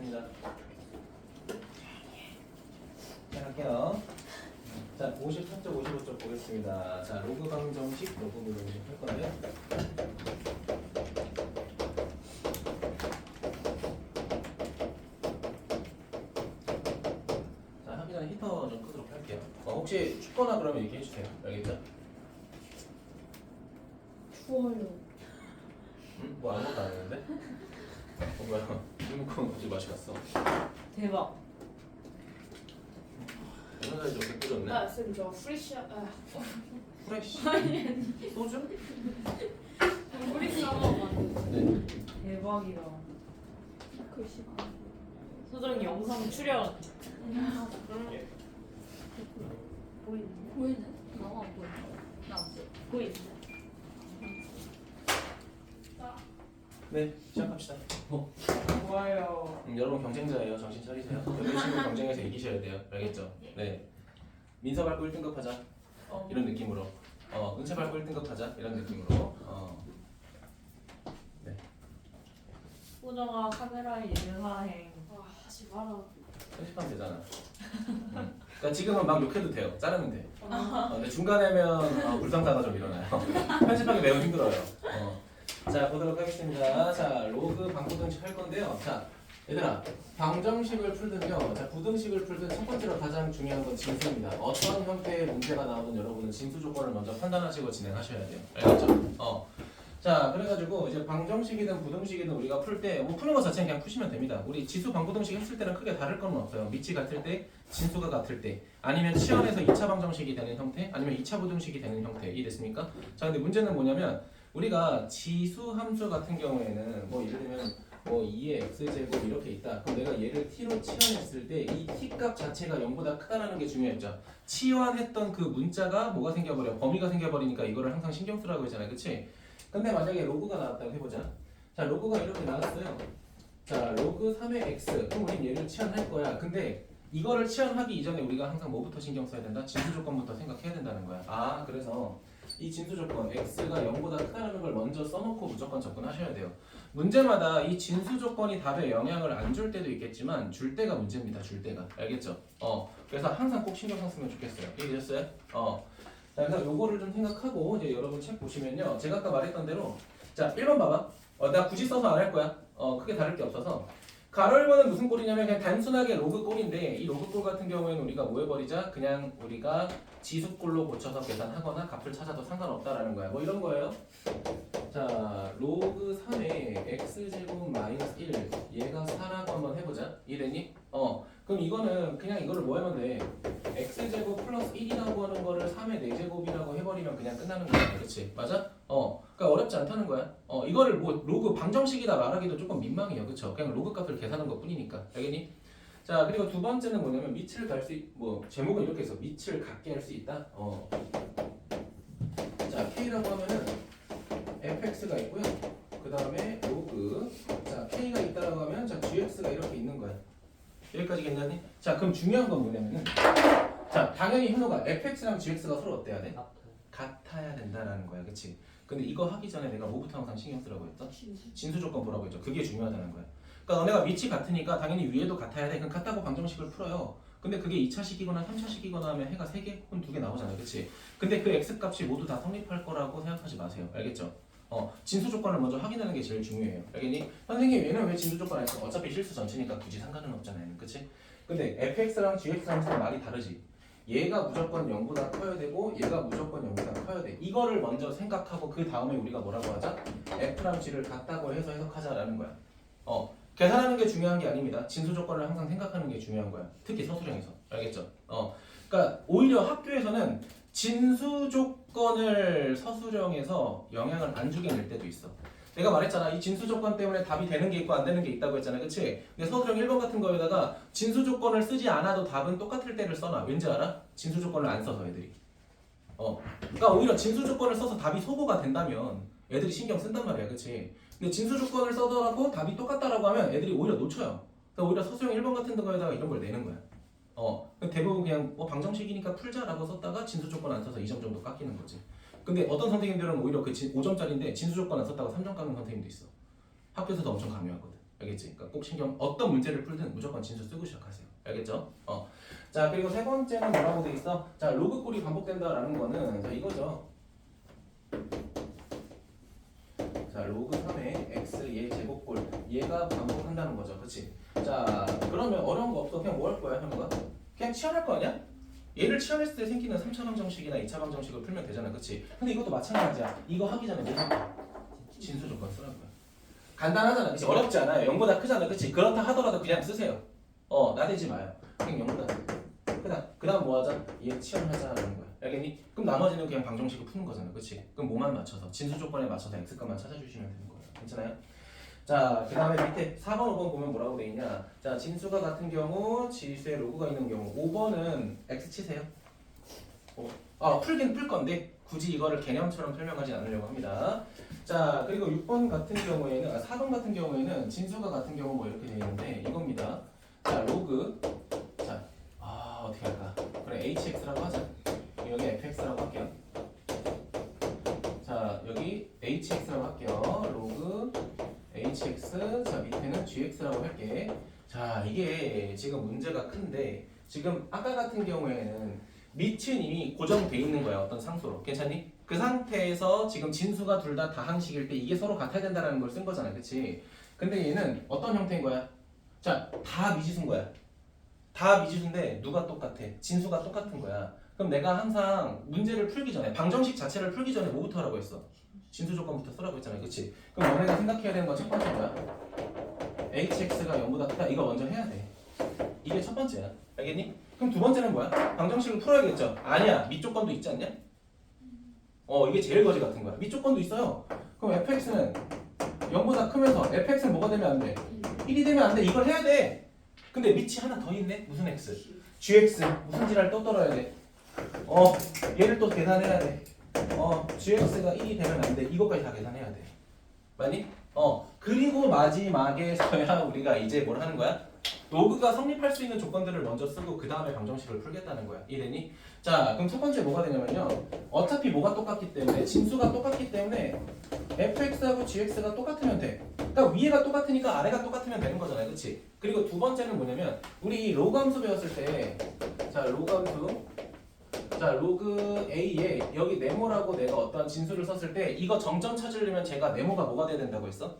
하겠습니다. 자, 할게요. 자, 53쪽, 55쪽 보겠습니다. 자, 로그 방정식, 로그 무정식 할 건데요. 자, 하기 전에 히터 좀 끄도록 할게요. 혹시 춥거나 그러면 얘기해 주세요. 알겠죠? 추워요. 뭐 아무것도 안 했는데? 뭐야? 리모컨 갑자기 맛이 갔어. 대박. 회사에 좀 깨끗졌네. 쌤 저 프리시 프레쉬? 소주? 프리시하고 네. 대박이다. 글씨가. 소정이 영상 출연. 보이네. 보이네. 나안 보여. 나안 보여. 보이네. 네, 시작합시다. 좋아요. 여러분 경쟁자예요. 정신 차리세요. 여덟 친구 경쟁에서 이기셔야 돼요. 알겠죠? 네. 민서 밟고 1등급 하자. 이런 느낌으로. 은채 밟고 1등급 하자. 이런 느낌으로. 네. 소정아 카메라에 인사행. 하지 마라. 편집하면 되잖아. 그러니까 지금은 막 욕해도 돼요. 자르면 돼. 근데 중간에면 불상사가 좀 일어나요. 편집하기 매우 힘들어요. 자, 보도록 하겠습니다. 자, 로그 방부등식 할 건데요. 자, 얘들아, 방정식을 풀든요. 자, 부등식을 풀든 첫 번째로 가장 중요한 건 진수입니다. 어떤 형태의 문제가 나오든 여러분은 진수 조건을 먼저 판단하시고 진행하셔야 돼요. 알겠죠? 자, 그래가지고 이제 방정식이든 부등식이든 우리가 풀 때 뭐 푸는 것 자체는 그냥 푸시면 됩니다. 우리 지수 방부등식 했을 때는 크게 다를 건 없어요. 밑이 같을 때, 진수가 같을 때, 아니면 치환해서 2차 방정식이 되는 형태, 아니면 2차 부등식이 되는 형태. 이해됐습니까? 자, 근데 문제는 뭐냐면 우리가 지수 함수 같은 경우에는 뭐 예를 들면 뭐 2의 x제곱 이렇게 있다. 그럼 내가 얘를 t로 치환했을 때 이 t 값 자체가 0보다 크다라는 게 중요했죠. 치환했던 그 문자가 뭐가 생겨버려? 범위가 생겨버리니까 이거를 항상 신경 쓰라고 했잖아요. 그치? 근데 만약에 로그가 나왔다고 해보자. 자, 로그가 이렇게 나왔어요. 자, 로그 3의 x. 그럼 우린 얘를 치환할 거야. 근데 이거를 치환하기 이전에 우리가 항상 뭐부터 신경 써야 된다? 진수 조건부터 생각해야 된다는 거야. 그래서 이 진수 조건 x가 0보다 크다는 걸 먼저 써놓고 무조건 접근하셔야 돼요. 문제마다 이 진수 조건이 답에 영향을 안 줄 때도 있겠지만 줄 때가 문제입니다. 줄 때가. 알겠죠? 그래서 항상 꼭 신경 썼으면 좋겠어요. 이해되셨어요? 자, 그래서 요거를 좀 생각하고 이제 여러분 책 보시면요. 제가 아까 말했던 대로 자, 1번 봐봐. 나 굳이 써서 안 할 거야. 크게 다를 게 없어서. 가로 1번은 무슨 꼴이냐면 그냥 단순하게 로그 꼴인데 이 로그 꼴 같은 경우에는 우리가 뭐 해버리자? 그냥 우리가 지수꼴로 고쳐서 계산하거나 값을 찾아도 상관없다라는 거야. 뭐 이런 거예요. 자, 로그 3의 x제곱 마이너스 1 얘가 4라고 한번 해보자. 이랬니? 그럼 이거는 그냥 이거를 뭐 하면 돼? x제곱 플러스 1이라고 하는 거를 3의 4제곱이라고 해버리면 그냥 끝나는 거야. 그렇지? 맞아? 그러니까 어렵지 않다는 거야. 이거를 뭐 로그 방정식이다 말하기도 조금 민망해요. 그쵸? 그냥 로그 값을 계산한 것 뿐이니까. 알겠니? 자, 그리고 두 번째는 뭐냐면 밑을 갈 수 뭐 제목은 이렇게 해서 밑을 갖게 할 수 있다. 자, k라고 하면은 fx가 있고요. 그 다음에 로그. 자, k가 있다라고 하면 자 gx가 이렇게 있는 거야. 여기까지 괜찮니? 자, 그럼 중요한 건 뭐냐면은 자, 당연히 현호가 fx랑 gx가 서로 어때야 돼? 같아야 된다라는 거야. 그치? 근데 이거 하기 전에 내가 뭐부터 항상 신경 쓰라고 했어? 진수 조건 보라고 했죠. 그게 중요하다는 거야. 그러니까 너네가 밑이 같으니까 당연히 위에도 같아야 돼. 그럼 같다고 방정식을 풀어요. 근데 그게 2차식이거나 3차식이거나 하면 해가 3개 혹은 2개 나오잖아. 그치? 근데 그 x값이 모두 다 성립할 거라고 생각하지 마세요. 알겠죠? 진수 조건을 먼저 확인하는 게 제일 중요해요. 알겠니? 선생님 얘는 왜 진수 조건 안 했어? 어차피 실수 전체니까 굳이 상관은 없잖아요. 그치? 근데 fx랑 gx랑 서로 말이 다르지. 얘가 무조건 0보다 커야 되고 얘가 무조건 0보다 커야 돼. 이거를 먼저 생각하고 그 다음에 우리가 뭐라고 하자? f랑 g를 같다고 해서 해석하자라는 거야. 계산하는 게 중요한 게 아닙니다. 진수 조건을 항상 생각하는 게 중요한 거야. 특히 서술형에서. 알겠죠? 그러니까 오히려 학교에서는 진수 조건을 서술형에서 영향을 안 주게 낼 때도 있어. 내가 말했잖아. 이 진수 조건 때문에 답이 되는 게 있고 안 되는 게 있다고 했잖아. 그치? 근데 서술형 1번 같은 거에다가 진수 조건을 쓰지 않아도 답은 똑같을 때를 써놔. 왠지 알아? 진수 조건을 안 써서 애들이. 그러니까 오히려 진수 조건을 써서 답이 소거가 된다면 애들이 신경 쓴단 말이야. 그치? 근데 진수 조건을 써더라도 답이 똑같다라고 하면 애들이 오히려 놓쳐요. 그러니까 오히려 서술형 1번 같은 거에다가 이런 걸 내는 거야. 대부분 그냥 방정식이니까 풀자라고 썼다가 진수 조건 안 써서 2점 정도 깎이는 거지. 근데 어떤 선생님들은 오히려 그 5점짜리인데 진수 조건 안 썼다가 3점 깎는 선생님도 있어. 학교에서도 엄청 강요하거든. 알겠지? 그러니까 꼭 신경 어떤 문제를 풀든 무조건 진수 쓰고 시작하세요. 알겠죠? 자 그리고 세 번째는 뭐라고 돼 있어? 자 로그 꼴이 반복된다라는 거는 자 이거죠. 자 로그 3의 x 얘 제곱꼴 얘가 반복한다는 거죠. 그치? 자 그러면 어려운 거 없어. 그냥 뭐 할 거야 현우가? 그냥 치환할 거 아니야? 얘를 치환했을 때 생기는 3차 방정식이나 2차 방정식을 풀면 되잖아. 그치? 근데 이것도 마찬가지야. 이거 하기 전에 뭐 할 거야? 진수 조건 쓰라는 거야. 간단하잖아. 그치? 어렵지 않아요. 0보다 크잖아. 그치? 그렇다 하더라도 그냥 쓰세요. 나대지 마요. 그냥 0보다 크다. 그 다음 뭐 하자? 얘 치환하자라는 거야. 알겠니? 그럼 나머지는 그냥 방정식을 푸는 거잖아. 그치? 그럼 뭐만 맞춰서 진수 조건에 맞춰서 x값만 찾아주시면 되는 거예요. 괜찮아요? 자, 그 다음에 밑에 4번, 5번 보면 뭐라고 돼 있냐? 자, 진수가 같은 경우 지수에 로그가 있는 경우 5번은 x 치세요. 풀긴 풀 건데 굳이 이거를 개념처럼 설명하지 않으려고 합니다. 자, 그리고 6번 같은 경우에는 4번 같은 경우에는 진수가 같은 경우 뭐 이렇게 돼 있는데 이겁니다. 자, 로그 자, 어떻게 할까? 그래, hx라고 하자. 여기 fx라고 할게요. 자, 여기 hx라고 할게요. 로그 hx, 자 밑에는 gx라고 할게. 자 이게 지금 문제가 큰데 지금 아까 같은 경우에는 밑은 이미 고정돼 있는 거야. 어떤 상수로. 괜찮니? 그 상태에서 지금 진수가 둘 다 다항식일 때 이게 서로 같아야 된다는 걸 쓴 거잖아. 그치? 근데 얘는 어떤 형태인 거야? 자, 다 미지수인 거야. 다 미지수인데 누가 똑같아? 진수가 똑같은 거야. 그럼 내가 항상 문제를 풀기 전에 방정식 자체를 풀기 전에 뭐부터 하라고 했어? 진수 조건부터 쓰라고 했잖아요. 그치? 그럼 너네가 생각해야 되는 건 첫 번째 뭐야? hx가 0보다 크다. 이거 먼저 해야 돼. 이게 첫 번째야. 알겠니? 그럼 두 번째는 뭐야? 방정식을 풀어야겠죠? 아니야. 밑조건도 있지 않냐? 이게 제일 거지 같은 거야. 밑조건도 있어요. 그럼 fx는 0보다 크면서 fx는 뭐가 되면 안 돼? 1이 되면 안 돼. 이걸 해야 돼. 근데 밑이 하나 더 있네? 무슨 x? gx. 무슨 지랄 또 떨어야 돼? 얘를 또 계산해야 돼. gx가 1이 되면 안 돼. 이것까지 다 계산해야 돼. 맞니? 그리고 마지막에서야 우리가 이제 뭘 하는 거야? 로그가 성립할 수 있는 조건들을 먼저 쓰고 그 다음에 방정식을 풀겠다는 거야. 이해되니? 자, 그럼 첫 번째 뭐가 되냐면요. 어차피 뭐가 똑같기 때문에 진수가 똑같기 때문에 fx하고 gx가 똑같으면 돼. 그러니까 위에가 똑같으니까 아래가 똑같으면 되는 거잖아요. 그치? 그리고 두 번째는 뭐냐면 우리 로그 함수 배웠을 때 자, 로그 함수 자, 로그 A에 여기 네모라고 내가 어떤 진수를 썼을 때 이거 정점 찾으려면 제가 네모가 뭐가 돼야 된다고 했어?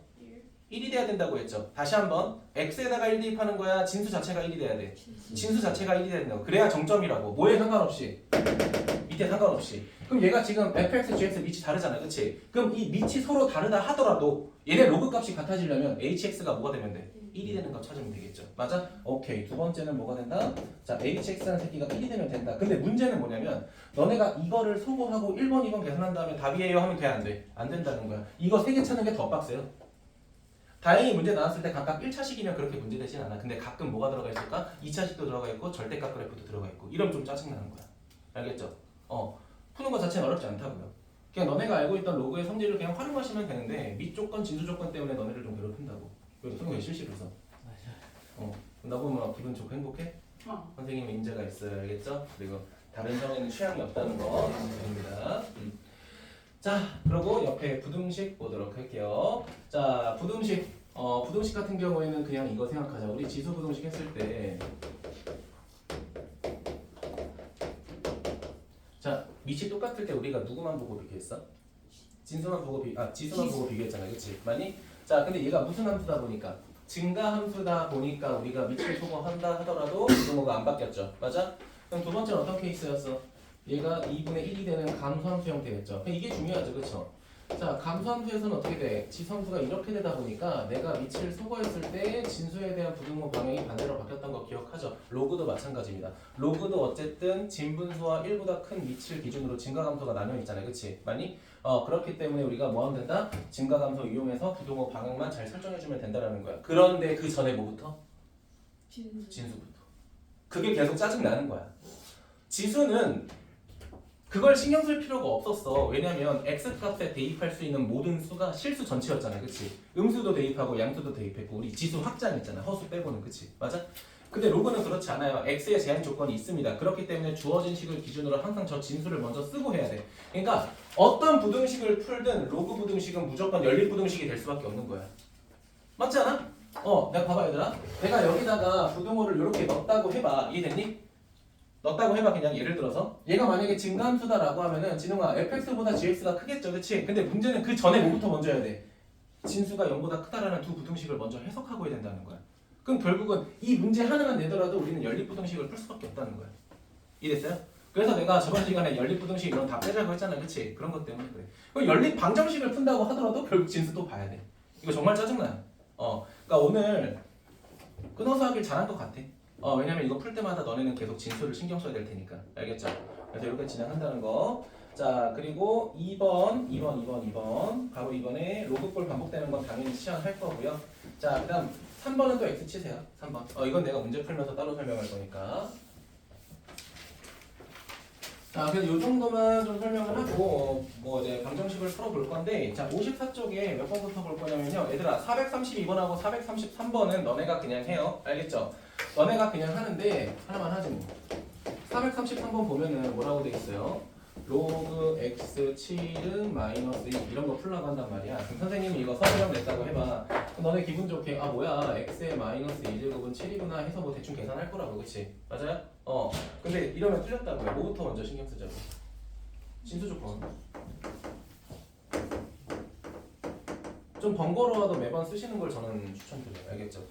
1이 돼야 된다고 했죠. 다시 한번 x에다가 1 대입하는 거야? 진수 자체가 1이 돼야 돼? 진수 자체가 1이 돼야 된다고. 그래야 정점이라고. 뭐에 상관없이? 밑에 상관없이. 그럼 얘가 지금 fx, gx 밑이 다르잖아. 그치? 그럼 이 밑이 서로 다르다 하더라도 얘네 로그 값이 같아지려면 hx가 뭐가 되면 돼? 1이 되는 거 찾으면 되겠죠. 맞아? 오케이. 두 번째는 뭐가 된다? 자, hx라는 새끼가 1이 되면 된다. 근데 문제는 뭐냐면 너네가 이거를 소거하고 1번, 2번 계산한 다음에 답이에요 하면 돼? 안 돼? 안 된다는 거야. 이거 3개 찾는 게 더 빡세요. 다행히 문제 나왔을 때 각각 1차식이면 그렇게 문제되진 않아. 근데 가끔 뭐가 들어가 있을까? 2차식도 들어가 있고 절대값 그래프도 들어가 있고 이러면 좀 짜증나는 거야. 알겠죠? 푸는 거 자체는 어렵지 않다고요. 그냥 너네가 알고 있던 로그의 성질을 그냥 활용하시면 되는데 밑 조건, 진수 조건 때문에 너네를 좀 괴롭힌다고. 그래서 선생님 왜 실시를 써? 나 보면 기분 좋고 행복해? 선생님은 인재가 있어요. 알겠죠? 그리고 다른 형에는 취향이 없다는 거 드립니다. 자, 그리고 옆에 부등식 보도록 할게요. 자, 부등식. 부등식 같은 경우에는 그냥 이거 생각하자. 우리 지수 부등식 했을 때 자, 밑이 똑같을 때 우리가 누구만 보고 비교했어? 지수만 보고 비교했잖아. 그치? 맞니? 자, 근데 얘가 무슨 함수다 보니까 증가 함수다 보니까 우리가 밑을 소거한다 하더라도 부등호가 안 바뀌었죠. 맞아? 그럼 두 번째는 어떤 케이스였어? 얘가 2분의 1이 되는 감소함수 형태였죠. 이게 중요하죠. 그쵸? 자, 감소함수에서는 어떻게 돼? 지수함수가 이렇게 되다 보니까 내가 밑을 소거했을 때 진수에 대한 부등호 방향이 반대로 바뀌었던 거 기억하죠? 로그도 마찬가지입니다. 로그도 어쨌든 진분수와 1보다 큰 밑을 기준으로 증가감소가 나뉘어 있잖아요. 그치? 맞니? 그렇기 때문에 우리가 뭐 하면 된다? 증가감소 이용해서 부등호 방향만 잘 설정해주면 된다는 거야. 그런데 그 전에 뭐부터? 진수부터. 그게 계속 짜증나는 거야. 지수는 그걸 신경 쓸 필요가 없었어. 왜냐면 x값에 대입할 수 있는 모든 수가 실수 전체였잖아. 그치? 음수도 대입하고 양수도 대입했고 우리 지수 확장했잖아. 허수 빼고는. 그치? 맞아? 근데 로그는 그렇지 않아요. x의 제한 조건이 있습니다. 그렇기 때문에 주어진 식을 기준으로 항상 저 진수를 먼저 쓰고 해야 돼. 그러니까 어떤 부등식을 풀든 로그 부등식은 무조건 연립 부등식이 될 수밖에 없는 거야. 맞지 않아? 내가 봐봐 얘들아. 내가 여기다가 부등호를 이렇게 넣었다고 해봐. 이해됐니? 넣었다고 해봐. 그냥 예를 들어서 얘가 만약에 증가함수다라고 하면은 진웅아 fx보다 gx가 크겠죠, 그치? 근데 문제는 그 전에 뭐부터 먼저 해야 돼? 진수가 0보다 크다라는 두 부등식을 먼저 해석하고 해야 된다는 거야. 그럼 결국은 이 문제 하나만 내더라도 우리는 연립부등식을 풀 수밖에 없다는 거야. 이해됐어요? 그래서 내가 저번 시간에 연립부등식 이런 다 빼자고 했잖아, 그치? 그런 것 때문에 그래. 그럼 연립방정식을 푼다고 하더라도 결국 진수 또 봐야 돼. 이거 정말 짜증나요. 그러니까 오늘 끊어서 하길 잘한 것 같아. 왜냐면 이거 풀 때마다 너네는 계속 진수를 신경 써야 될 테니까. 알겠죠? 그래서 이렇게 진행한다는 거. 자, 그리고 2번. 바로 2번에 로그꼴 반복되는 건 당연히 시연할 거고요. 자, 그 다음 3번은 또 X 치세요. 3번. 이건 내가 문제 풀면서 따로 설명할 거니까. 자, 그래서 이 정도만 좀 설명을 하고 뭐 이제 방정식을 풀어볼 건데, 자 54쪽에 몇 번부터 볼 거냐면요, 얘들아 432번하고 433번은 너네가 그냥 해요. 알겠죠? 너네가 그냥 하는데 하나만 하지 뭐. 433번 보면은 뭐라고 돼 있어요? 로그 x 7은 마이너스 2 이런 거 풀라고 한단 말이야. 그럼 선생님이 이거 서술형 냈다고 해봐. 그럼 너네 기분 좋게 뭐야 x의 마이너스 2제곱은 7이구나 해서 뭐 대충 계산할 거라고, 그치? 맞아요? 근데 이러면 틀렸다고요. 뭐부터 먼저 신경 쓰자고? 진수 조건. 좀 번거로워도 매번 쓰시는 걸 저는 추천드려요. 알겠죠?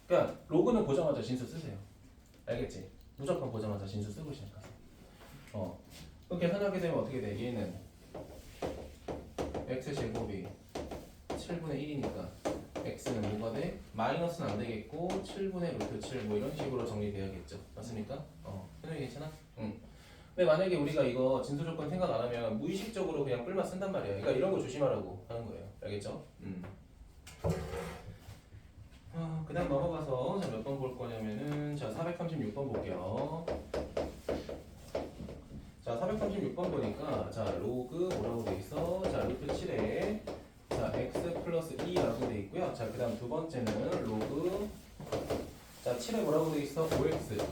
그러니까 로그는 보자마자 진수 쓰세요. 알겠지? 무조건 보자마자 진수 쓰고 시작하세요. 그럼 계산하게 되면 어떻게 돼? 얘는 x제곱이 7분의 1이니까 x는 뭐가 돼? 마이너스는 안 되겠고 7분의 루트 7 뭐 이런 식으로 정리돼야겠죠. 맞습니까? 해석이 괜찮아? 응. 근데 만약에 우리가 이거 진수 조건 생각 안 하면 무의식적으로 그냥 뿔만 쓴단 말이야. 그러니까 이런 거 조심하라고 하는 거예요. 알겠죠? 그 다음 넘어가서 몇 번 볼 거냐면은 자 436번 볼게요. 자 436번 보니까 자 로그 뭐라고 돼 있어? 자 루트 7에 자 x 플러스 2라고 돼 있고요. 자 그 다음 두 번째는 로그 자 7에 뭐라고 돼 있어? 5x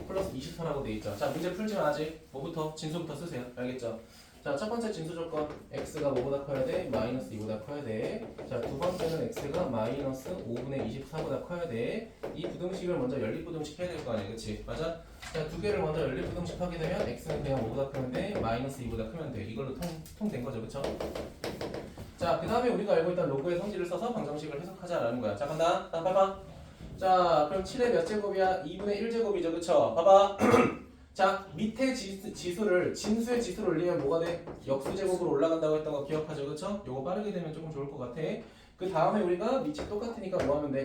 플러스 24라고 돼 있죠. 자 문제 풀지만 아직 뭐부터? 진수부터 쓰세요. 알겠죠? 자 첫 번째 진수 조건 x가 뭐보다 커야 돼? 마이너스 2보다 커야 돼. 자 두 번째는 x가 마이너스 5분의 24보다 커야 돼. 이 부등식을 먼저 연립부등식 해야 될 거 아니야, 그치? 맞아? 자 두 개를 먼저 연립부등식 하게 되면 x는 그냥 5보다 크는데 마이너스 2보다 크면 돼. 이걸로 통된 거죠, 그쵸? 자 그 다음에 우리가 알고 있던 로그의 성질을 써서 방정식을 해석하자라는 거야. 자 간다. 자 봐봐. 자 그럼 7의 몇 제곱이야? 2분의 1제곱이죠, 그쵸? 봐봐. 자 밑에 지수를 진수의 지수를 올리면 뭐가 돼? 역수제곱으로 올라간다고 했던 거 기억하죠, 그쵸? 요거 빠르게 되면 조금 좋을 것 같아. 그 다음에 우리가 밑이 똑같으니까 뭐 하면 돼?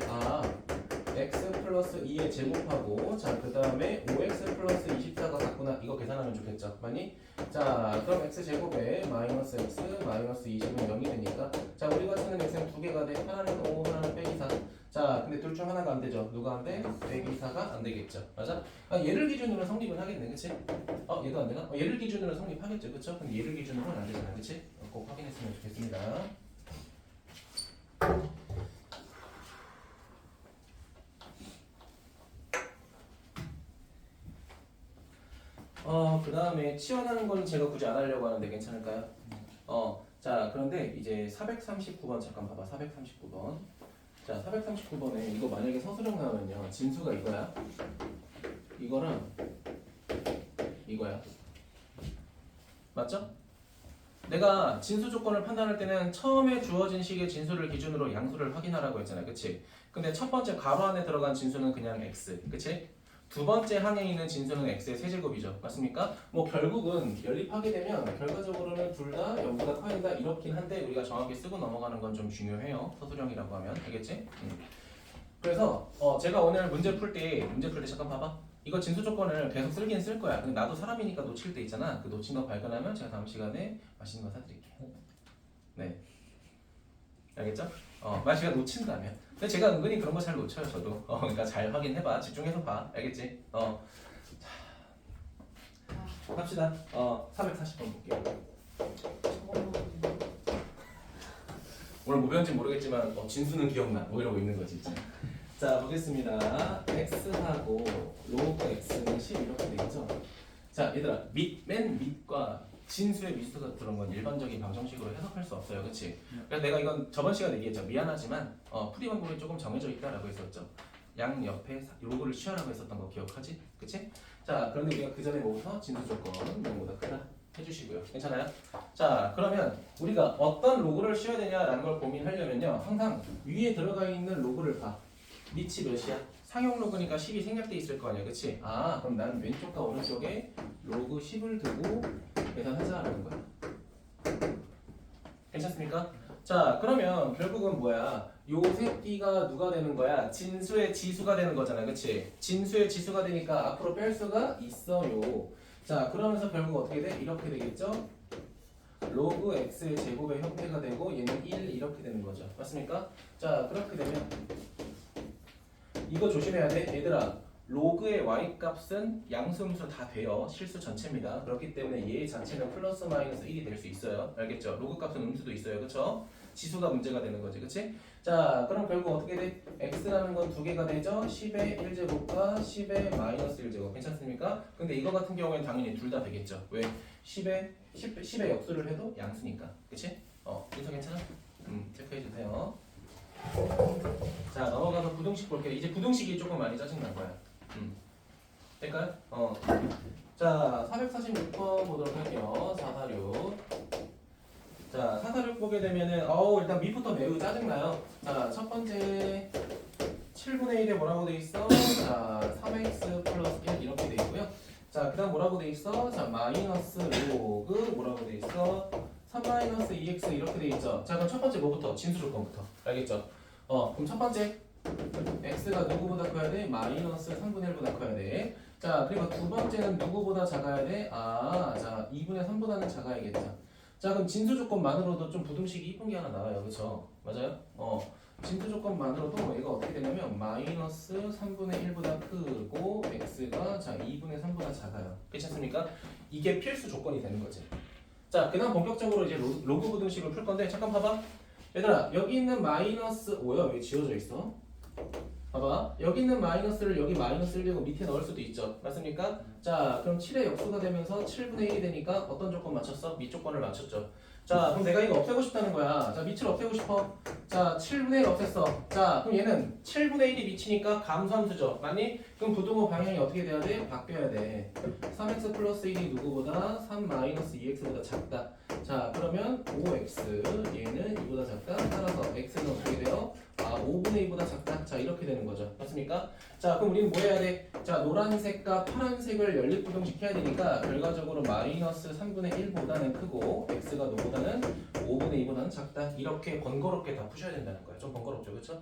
x 플러스 2에 제곱하고 자 그 다음에 5x 플러스 24가 같구나. 이거 계산하면 좋겠죠, 맞니? 자 그럼 x 제곱에 마이너스 x 마이너스 20은 0이 되니까 자 우리가 쓰는 x는 두 개가 돼. 하나는 5 하나는 빼기 4. 자 근데 둘 중 하나가 안 되죠. 누가 안 돼? 빼기 4가 안 되겠죠. 맞아? 얘를 기준으로 성립은 하겠네, 그치? 얘도 안 되나? 얘를 기준으로 성립하겠죠, 그쵸? 근데 얘를 기준으로는 안 되잖아, 그치? 꼭 확인했으면 좋겠습니다. 그 다음에 치환하는 거는 제가 굳이 안 하려고 하는데 괜찮을까요? 자 그런데 이제 439번 잠깐 봐봐. 439번. 자 439번에 이거 만약에 서술형 나오면요, 진수가 이거야. 이거랑 이거야. 맞죠? 내가 진수 조건을 판단할 때는 처음에 주어진 식의 진수를 기준으로 양수를 확인하라고 했잖아요, 그치? 근데 첫 번째 가로 안에 들어간 진수는 그냥 x, 그치? 두 번째 항에 있는 진수는 x의 세제곱이죠, 맞습니까? 뭐 결국은 연립하게 되면 결과적으로는 둘 다 0보다 커야 된다 이렇긴 한데 우리가 정확히 쓰고 넘어가는 건 좀 중요해요, 서술형이라고 하면. 알겠지? 그래서 제가 오늘 문제 풀 때 잠깐 봐봐. 이거 진수 조건을 계속 쓰긴 쓸 거야. 근데 나도 사람이니까 놓칠 때 있잖아. 그 놓친 거 발견하면 제가 다음 시간에 맛있는 거 사드릴게요. 네. 알겠죠? 만약 놓친다면. 근데 제가 은근히 그런 거 잘 놓쳐요, 저도. 그러니까 잘 확인해봐. 집중해서 봐. 알겠지? 자, 합시다. 440번 볼게요. 오늘 뭐 배운지 모르겠지만 진수는 기억나. 뭐 이러고 있는 거지, 이제. 자 보겠습니다. x하고 로그 x는 10 이렇게 되겠죠. 자 얘들아 맨 밑과 진수에 미수가 들어온 건 일반적인 방정식으로 해석할 수 없어요. 그치? 그래서 내가 이건 저번 시간에 얘기했죠. 미안하지만 풀이 방법이 조금 정해져 있다라고 했었죠. 양 옆에 로그를 취하라고 했었던 거 기억하지? 그치? 자, 그런데 우리가 그 전에 뭐부터 진수 조건 0보다 크다 해주시고요. 괜찮아요? 자, 그러면 우리가 어떤 로그를 씌워야 되냐라는 걸 고민하려면요. 항상 위에 들어가 있는 로그를 봐. 밑이 몇이야? 상용 로그니까 10이 생략돼 있을 거 아니야. 그치? 아, 그럼 나는 왼쪽과 오른쪽에 로그 10을 두고 계산하자라는 거야. 괜찮습니까? 자, 그러면 결국은 뭐야? 요 새끼가 누가 되는 거야? 진수의 지수가 되는 거잖아. 그치? 진수의 지수가 되니까 앞으로 뺄 수가 있어요. 자, 그러면서 결국 어떻게 돼? 이렇게 되겠죠? 로그 x의 제곱의 형태가 되고 얘는 1 이렇게 되는 거죠. 맞습니까? 자, 그렇게 되면 이거 조심해야 돼. 얘들아, 로그의 y 값은 양수음수 다 돼요. 실수 전체입니다. 그렇기 때문에 얘 자체는 플러스 마이너스 1이 될 수 있어요. 알겠죠? 로그 값은 음수도 있어요. 그쵸? 지수가 문제가 되는 거지. 그치? 자, 그럼 결국 어떻게 돼? x라는 건 두 개가 되죠? 10의 1제곱과 10의 마이너스 1제곱. 괜찮습니까? 근데 이거 같은 경우에는 당연히 둘 다 되겠죠. 왜? 10의 역수를 해도 양수니까. 그치? 인서 괜찮아? 체크해 주세요. 자, 넘어가서 부등식 볼게요. 이제 부등식이 조금 많이 짜증난 거야. 될까요? 자, 446번 보도록 할게요. 446. 자, 446 보게 되면은 일단 밑부터 매우 짜증나요. 자, 첫 번째 7분의 1에 뭐라고 돼 있어? 자, 3x 플러스 1 이렇게 돼 있고요. 자, 그 다음 뭐라고 돼 있어? 자, 마이너스 로그 뭐라고 돼 있어? 3 마이너스 2x 이렇게 돼 있죠. 자, 그럼 첫 번째 뭐부터? 진수 조건부터. 알겠죠? 그럼 첫 번째 x가 누구보다 커야 돼? 마이너스 3분의 1보다 커야 돼. 자, 그리고 두 번째는 누구보다 작아야 돼? 자, 2분의 3보다는 작아야겠죠. 자, 그럼 진수 조건만으로도 좀 부등식이 이쁜 게 하나 나와요. 그쵸? 맞아요? 진수 조건만으로도 얘가 어떻게 되냐면 마이너스 3분의 1보다 크고 x가 자 2분의 3보다 작아요. 괜찮습니까? 이게 필수 조건이 되는 거지. 자, 그 다음 본격적으로 이제 로그 부등식을 풀 건데 잠깐 봐봐. 얘들아, 여기 있는 마이너스 5야 왜 지워져 있어? 봐봐, 여기 있는 마이너스를 여기 마이너스 1 되고 밑에 넣을 수도 있죠. 맞습니까? 자, 그럼 7의 역수가 되면서 7분의 1이 되니까 어떤 조건 맞췄어? 밑 조건을 맞췄죠. 자, 그럼 내가 이거 없애고 싶다는 거야. 자, 밑을 없애고 싶어. 자, 7분의 1 없앴어. 자, 그럼 얘는 7분의 1이 밑이니까 감소함수죠. 맞니? 그럼 부등호 방향이 어떻게 돼야 돼? 바뀌어야 돼. 3x 플러스 1이 누구보다 3 마이너스 2x보다 작다. 자, 그러면 5x 얘는 2보다 작다. 따라서 x는 어떻게 돼요? 5분의 2보다 작다. 자, 이렇게 되는 거죠. 맞습니까? 자, 그럼 우리는 뭐 해야 돼? 자, 노란색과 파란색을 연립부등식 해야 되니까 결과적으로 마이너스 3분의 1보다는 크고 x가 너보다는 5분의 2보다는 작다. 이렇게 번거롭게 다 푸셔야 된다는 거야. 좀 번거롭죠, 그렇죠?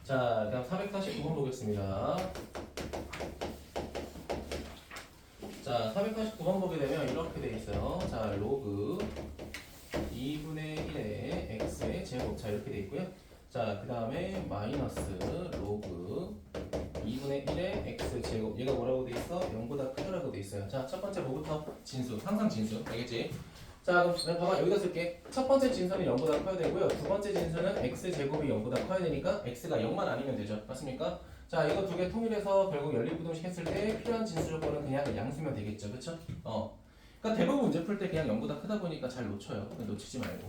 자, 그다음 449번 보겠습니다. 자, 449번 보게 되면 이렇게 돼 있어요. 자, 로그 2분의 1의 x의 제곱. 자, 이렇게 돼 있고요. 자, 그 다음에 마이너스 로그 2분의 1의 x 제곱. 얘가 뭐라고 돼 있어? 0보다 크다라고 돼 있어요. 자, 첫 번째 뭐부터? 진수. 항상 진수. 알겠지? 자, 그럼 봐봐. 여기다 쓸게. 첫 번째 진수는 0보다 커야 되고요. 두 번째 진수는 x 제곱이 0보다 커야 되니까 x가 0만 아니면 되죠. 맞습니까? 자, 이거 두 개 통일해서 결국 연립부등식 했을 때 필요한 진수 조건은 그냥 양수면 되겠죠. 그쵸? 그러니까 대부분 문제 풀 때 그냥 0보다 크다 보니까 잘 놓쳐요. 놓치지 말고.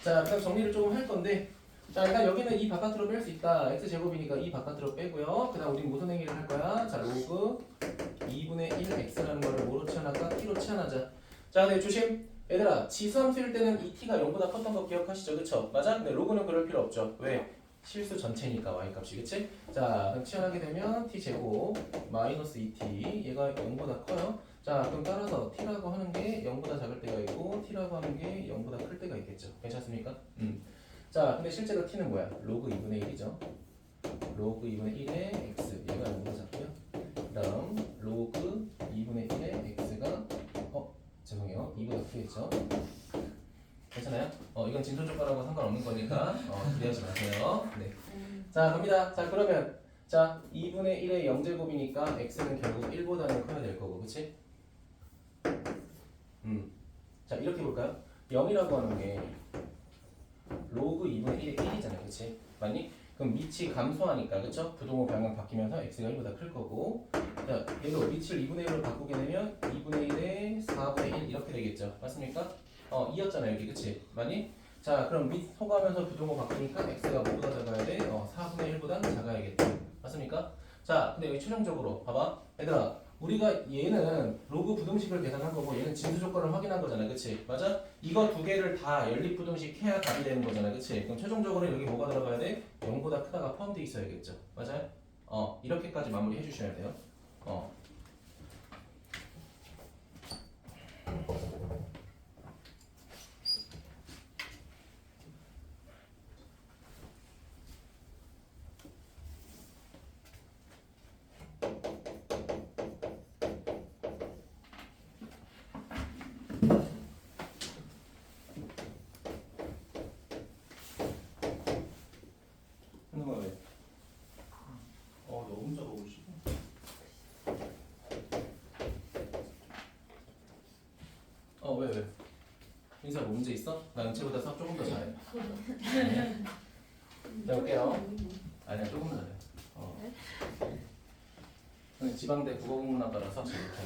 자, 그럼 정리를 조금 할 건데, 자, 일단 여기는 이 바깥으로 뺄 수 있다. x 제곱이니까 이 바깥으로 빼고요. 그 다음 우린 무슨 행위를 할 거야? 자, 로그 2분의 1 x라는 거를 뭐로 치환할까? t로 치환하자. 자, 근데 조심. 얘들아, 지수함수일 때는 이 t가 0보다 컸던 거 기억하시죠? 그쵸? 맞아? 근데 로그는 그럴 필요 없죠. 왜? 실수 전체니까 y값이. 그치? 자, 그럼 치환하게 되면 t제곱 마이너스 2t 얘가 0보다 커요. 자, 그럼 따라서 t라고 하는 게 0보다 작을 때가 있고 t라고 하는 게 0보다 클 때가 있겠죠. 괜찮습니까? 자, 근데 실제로 t는 뭐야? 로그 2분의 1이죠. 로그 2분의 1의 x 얘가 0보다 작고요. 그 다음 로그 2분의 1의 x가 죄송해요. 2보다 크겠죠. 괜찮아요? 이건 진수 조건하고 상관없는 거니까 기대하지 마세요. 네. 자, 갑니다. 자, 그러면 자 2분의 1의 0제곱이니까 x는 결국 1보다는 커야 될 거고, 그치? 자, 이렇게 볼까요? 0이라고 하는 게 로그 2분의 1의 1이잖아, 그렇지? 맞니? 그럼 밑이 감소하니까, 그렇죠? 부동호 방향 바뀌면서 x가 1보다 클 거고, 자, 얘도 밑을 2분의 1로 바꾸게 되면 2분의 1에 4분의 1 이렇게 되겠죠, 맞습니까? 2였잖아 여기, 그렇지? 맞니? 자, 그럼 밑 소가면서 부동호 바뀌니까 x가 뭐보다 작아야 돼? 4분의 1보다 작아야겠죠, 맞습니까? 자, 근데 여기 최종적으로 봐봐, 얘들아. 우리가 얘는 로그 부등식을 계산한 거고 얘는 진수 조건을 확인한 거잖아, 그치? 맞아? 이거 두 개를 다 연립 부등식 해야 답이 되는 거잖아, 그치? 그럼 최종적으로 여기 뭐가 들어가야 돼? 0보다 크다가 포함되어 있어야겠죠, 맞아요? 이렇게까지 마무리 해주셔야 돼요. 하는 거야 왜? 너 혼자 보고 싶어? 왜? 민사 뭐 문제 있어? 나 은채보다 수학 조금 더 잘해. 자, 볼게요. 아니야, 조금 더 잘해. 저는 지방대 국어국문학과라 수학 잘 못해.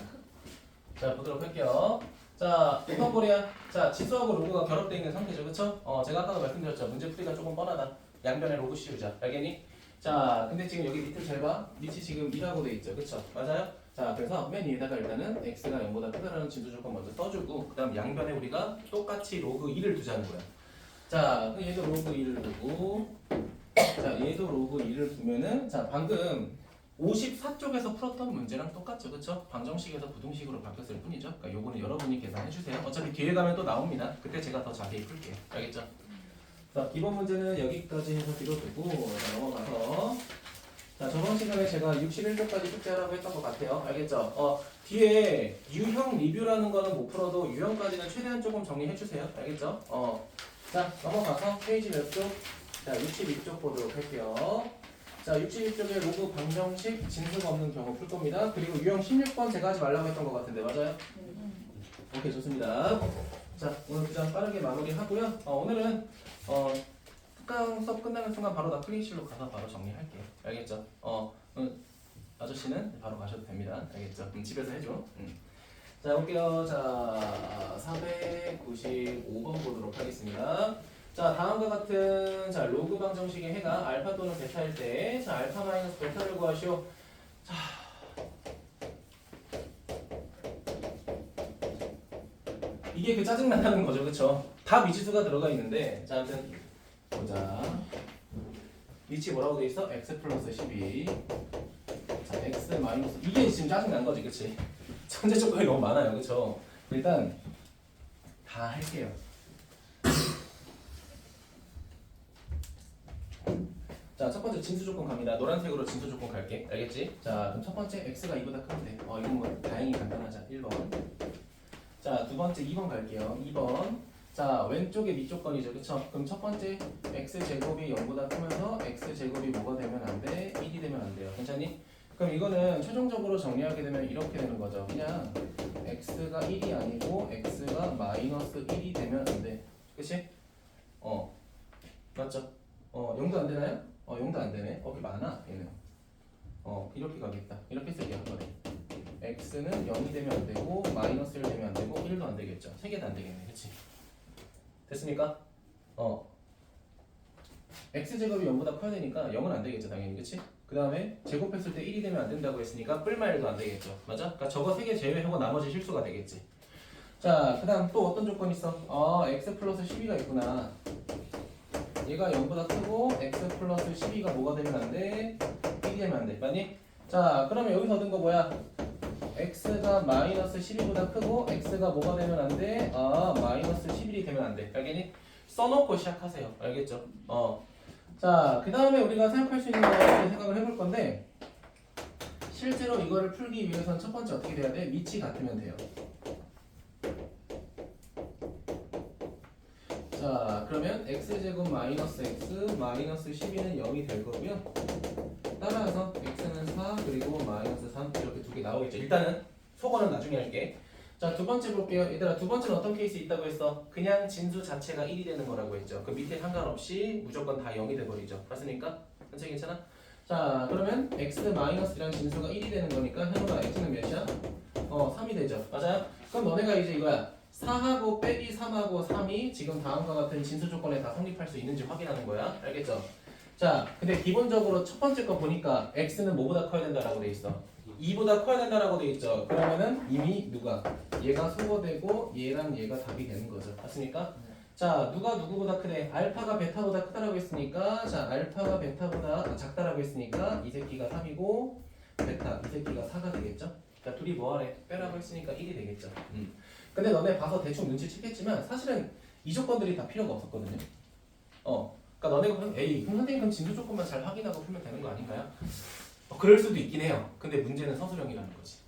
자, 보도록 할게요. 자, 우선고리야. 자, 지수하고 로그가 결합되어 있는 상태죠, 그쵸? 제가 아까도 말씀드렸죠. 문제 풀이가 조금 뻔하다. 양변에 로그 씌우자. 알겠니? 자, 근데 지금 여기 밑을 잘 봐. 밑이 지금 2라고 돼 있죠, 그쵸? 맞아요? 자, 그래서 맨 위에다가 일단은 x가 0보다 크다라는 진수 조건 먼저 써주고, 그 다음 양변에 우리가 똑같이 로그 2를 두자는 거야. 자, 그럼 얘도 로그 2를 두고, 자, 얘도 로그 2를 두면은, 자, 방금 54쪽에서 풀었던 문제랑 똑같죠, 그쵸? 방정식에서 부등식으로 바뀌었을 뿐이죠. 그러니까 요거는 여러분이 계산해 주세요. 어차피 뒤에 가면 또 나옵니다. 그때 제가 더 자세히 풀게요. 알겠죠? 자, 기본 문제는 여기까지 해서 뒤로 두고, 자, 넘어가서. 자, 저번 시간에 제가 61쪽까지 숙제하라고 했던 것 같아요. 알겠죠? 뒤에 유형 리뷰라는 거는 못 풀어도 유형까지는 최대한 조금 정리해 주세요. 알겠죠? 자, 넘어가서 페이지 몇 쪽? 자, 62쪽 보도록 할게요. 자, 62쪽에 로그 방정식 진수가 없는 경우 풀 겁니다. 그리고 유형 16번 제가 하지 말라고 했던 것 같은데, 맞아요? 오케이, 좋습니다. 자, 오늘 그냥 빠르게 마무리하고요. 오늘은 특강 수업 끝나는 순간 바로 나 클리닉실로 가서 바로 정리할게요. 알겠죠? 아저씨는 바로 가셔도 됩니다. 알겠죠? 집에서 해줘. 자, 볼게요. 자, 495번 보도록 하겠습니다. 자, 다음과 같은 자 로그 방정식의 해가 알파 또는 베타일 때, 자 알파 마이너스 베타를 구하시오. 자, 이게 그 짜증 난다는 거죠, 그렇죠? 다 미지수가 들어가 있는데, 자, 아무튼 보자. 위치 뭐라고 돼 있어? x 플러스 12. 자, x 마이너스 이게 지금 짜증 난 거지, 그렇지? 전제 조건이 너무 많아요, 그렇죠? 일단 다 할게요. 자, 첫 번째 진수 조건 갑니다. 노란색으로 진수 조건 갈게. 알겠지? 자, 그럼 첫 번째 x가 2보다 크면 돼. 이건 뭐 다행히 간단하자. 1번. 자, 두 번째 2번 갈게요. 2번. 자, 왼쪽에 밑조건이죠. 그쵸? 그럼 첫 번째 x제곱이 0보다 크면서 x제곱이 뭐가 되면 안 돼? 1이 되면 안 돼요. 괜찮니? 그럼 이거는 최종적으로 정리하게 되면 이렇게 되는 거죠. 그냥 x가 1이 아니고 x가 마이너스 1이 되면 안 돼. 그치? 맞죠? 0도 안 되나요? 0도 안 되네. 그 많아, 얘는. 이렇게 가겠다. 이렇게 쓸게 한 번에. x는 0이 되면 안 되고, 마이너스 1 되면 안 되고, 1도 안 되겠죠. 3개도 안 되겠네. 그치? 됐습니까? x제곱이 0보다 커야 되니까 0은 안 되겠죠, 당연히. 그치? 그 다음에 제곱했을 때 1이 되면 안 된다고 했으니까 뿔마 1도 안 되겠죠. 맞아? 그러니까 저거 3개 제외하고 나머지 실수가 되겠지. 자, 그 다음 또 어떤 조건이 있어? x 플러스 12가 있구나. 얘가 0보다 크고 x 플러스 12가 뭐가 되면 안 돼? 1이 되면 안 돼. 맞니? 자, 그러면 여기서 얻은 거 뭐야? x가 마이너스 12보다 크고 x가 뭐가 되면 안 돼? 마이너스 11이 되면 안 돼. 알겠니? 써놓고 시작하세요. 알겠죠? 자, 그 다음에 우리가 생각할 수 있는 거를 생각을 해볼 건데, 실제로 이거를 풀기 위해서는 첫 번째 어떻게 돼야 돼? 밑이 같으면 돼요. 자, 그러면 x제곱 마이너스 x 마이너스 12는 0이 될 거고요. 따라서 x는 4 그리고 마이너스 3 이렇게 두 개 나오겠죠. 일단은 속어는 나중에 할게. 자, 두 번째 볼게요. 얘들아, 두 번째는 어떤 케이스 있다고 했어? 그냥 진수 자체가 1이 되는 거라고 했죠. 그 밑에 상관없이 무조건 다 0이 돼버리죠. 맞습니까? 현재 괜찮아? 자, 그러면 x-이라는 진수가 1이 되는 거니까 현우가 x는 몇이야? 3이 되죠. 맞아요? 그럼 너네가 이제 이거야. 4하고 빼기 3하고 3이 지금 다음과 같은 진수 조건에 다 성립할 수 있는지 확인하는 거야. 알겠죠? 자, 근데 기본적으로 첫 번째 거 보니까 x는 뭐보다 커야 된다라고 돼 있어? 2보다 커야 된다라고 돼 있죠. 그러면은 이미 누가? 얘가 소거되고 얘랑 얘가 답이 되는 거죠. 맞습니까? 자, 누가 누구보다 크대? 알파가 베타보다 크다라고 했으니까 자, 알파가 베타보다 작다라고 했으니까 이 새끼가 3이고 베타 이 새끼가 4가 되겠죠? 자, 둘이 뭐하래? 빼라고 했으니까 1이 되겠죠. 근데 너네 봐서 대충 눈치챘겠지만 사실은 이 조건들이 다 필요가 없었거든요. 그러니까 너네가 보면 에이, 그럼 선생님 그럼 진수 조건만 잘 확인하고 풀면 되는 거 아닌가요? 그럴 수도 있긴 해요. 근데 문제는 서술형이라는 거지.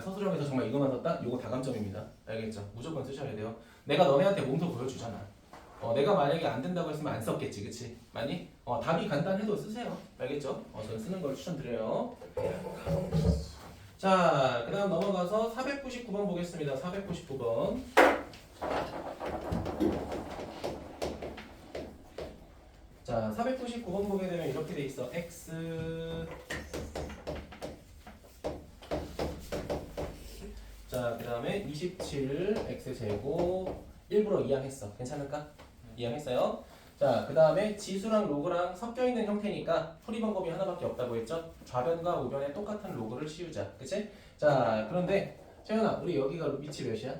서술형에서 정말 이거만 썼다? 요거 다감점입니다. 알겠죠? 무조건 쓰셔야 돼요. 내가 너네한테 몸소 보여주잖아. 내가 만약에 안 된다고 했으면 안 썼겠지, 그치? 많이? 답이 간단해도 쓰세요. 알겠죠? 저는 쓰는 걸 추천드려요. 자, 그 다음 넘어가서 499번 보겠습니다. 499번. 자, 499번 보게 되면 이렇게 돼 있어. x 자, 그 다음에 27 x제곱 일부러 이항했어. 괜찮을까? 이항했어요. 자, 그 다음에 지수랑 로그랑 섞여있는 형태니까 풀이 방법이 하나밖에 없다고 했죠? 좌변과 우변에 똑같은 로그를 씌우자. 그치? 자, 그런데 채연아, 우리 여기가 위치 몇이야?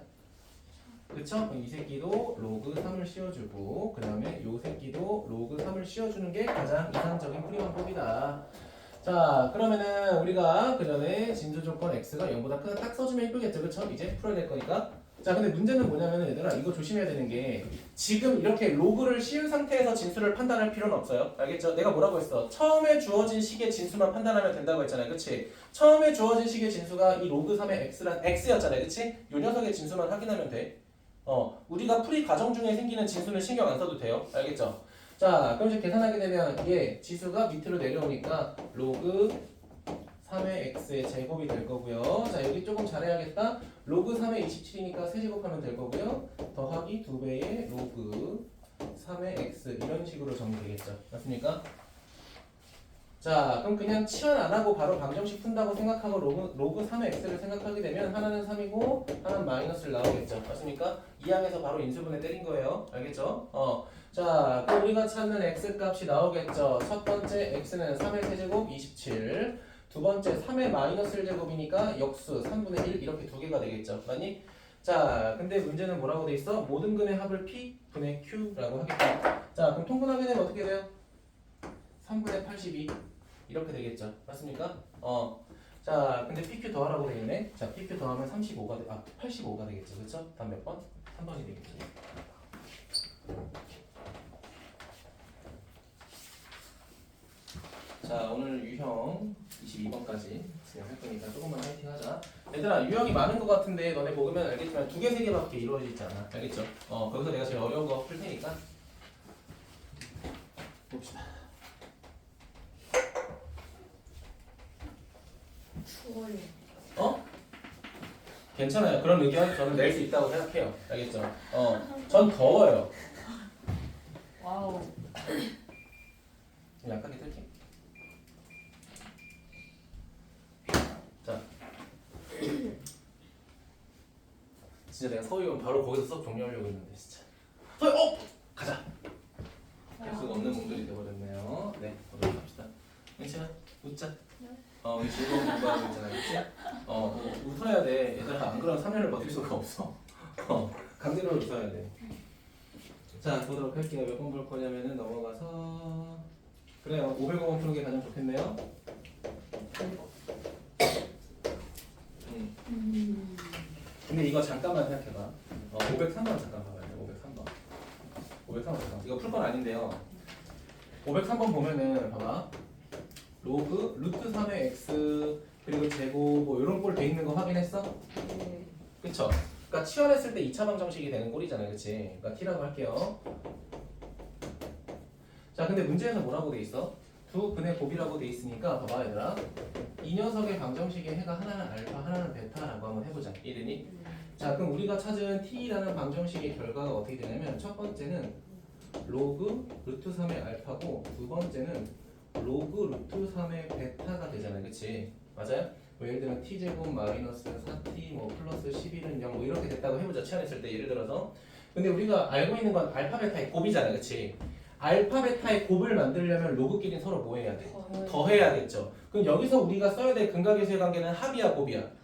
그쵸? 이 새끼도 로그 3을 씌워주고 그 다음에 요 새끼도 로그 3을 씌워주는 게 가장 이상적인 풀이 방법이다. 자, 그러면은 우리가 그 전에 진수 조건 x가 0보다 크다 딱 써주면 이쁘겠죠? 그쵸? 이제 풀어야 될 거니까. 자, 근데 문제는 뭐냐면은 얘들아 이거 조심해야 되는 게 지금 이렇게 로그를 씌운 상태에서 진수를 판단할 필요는 없어요. 알겠죠? 내가 뭐라고 했어? 처음에 주어진 식의 진수만 판단하면 된다고 했잖아요. 그치? 처음에 주어진 식의 진수가 이 로그 3의 x였잖아요. 그치? 요 녀석의 진수만 확인하면 돼. 우리가 풀이 과정 중에 생기는 진수는 신경 안 써도 돼요. 알겠죠? 자, 그럼 이제 계산하게 되면 얘 지수가 밑으로 내려오니까 로그 3의 x의 제곱이 될 거고요. 자, 여기 조금 잘해야겠다. 로그 3의 27이니까 세제곱하면 될 거고요. 더하기 2배의 로그 3의 x 이런 식으로 정리되겠죠. 맞습니까? 자, 그럼 그냥 치환 안 하고 바로 방정식 푼다고 생각하고 로그 3의 x를 생각하게 되면 하나는 3이고 하나는 마이너스를 나오겠죠. 맞습니까? 이항에서 바로 인수분해 때린 거예요. 알겠죠? 자, 그럼 우리가 찾는 x 값이 나오겠죠. 첫 번째 x는 3의 세제곱 27, 두 번째 3의 마이너스 1제곱이니까 역수 3분의 1 이렇게 두 개가 되겠죠. 맞니? 자, 근데 문제는 뭐라고 돼 있어? 모든 근의 합을 p 분의 q라고 하겠죠. 자, 그럼 통분하게 되면 어떻게 돼요? 3분의 82 이렇게 되겠죠. 맞습니까? 자, 근데 PQ 더하라고 되어 있네. 자, PQ 더하면 85가 되겠죠. 그렇죠? 다음 몇 번? 3번이 되겠죠. 자, 오늘 유형 22번까지 진행할 거니까 조금만 화이팅 하자. 얘들아, 유형이 많은 것 같은데 너네 보면 알겠지만 2개, 3개밖에 이루어지지 않아. 알겠죠? 거기서 내가 제일 어려운 거 풀 테니까 봅시다. 추워요. 괜찮아요. 그런 의견 저는 낼 수 있다고 생각해요. 알겠죠? 전 더워요. 와우. 좀 약하게 틀게. 자, 진짜 내가 서울 오면 바로 거기서 수업 종료하려고 했는데 진짜. 서울, 가자. 할 수가 없는 분들이 되어버렸네요. 네, 보도록 합시다. 괜찮아? 웃자. 우리 즐거운 공부하고 있잖아, 그치? 웃어야 돼. 얘들아, 안 그러면 3년을 버틸 수가 없어. 강제로 웃어야 돼. 자, 보도록 할게요. 몇 번 볼 거냐면은 넘어가서 그래요. 500원 푸는 게 가장 좋겠네요. 근데 이거 잠깐만 생각해봐. 503번 잠깐 봐봐요. 503번 잠깐. 이거 풀 건 아닌데요. 503번 보면은 봐봐. 로그 루트 3의 x 그리고 제곱 뭐 이런 꼴 돼 있는 거 확인했어? 네. 그쵸? 그러니까 치환했을 때 2차 방정식이 되는 꼴이잖아요. 그치? 그러니까 t라고 할게요. 자, 근데 문제에서 뭐라고 돼 있어? 두 근의 곱이라고 돼 있으니까 봐봐 얘들아. 이 녀석의 방정식의 해가 하나는 알파 하나는 베타라고 한번 해보자. 이르니? 자 그럼 우리가 찾은 t라는 방정식의 결과가 어떻게 되냐면 첫 번째는 로그 루트 3의 알파고 두 번째는 로그 루트 3의 베타가 되잖아요. 그치? 맞아요? 뭐 예를 들면 t제곱 마이너스 4t 뭐 플러스 11은 0 뭐 이렇게 됐다고 해보자. 치환했을 때 예를 들어서. 근데 우리가 알고 있는 건 알파 베타의 곱이잖아요. 그치? 알파 베타의 곱을 만들려면 로그끼리 서로 뭐 해야 돼? 더해야겠죠. 그럼 여기서 우리가 써야 될 근각계수의 관계는 합이야 곱이야?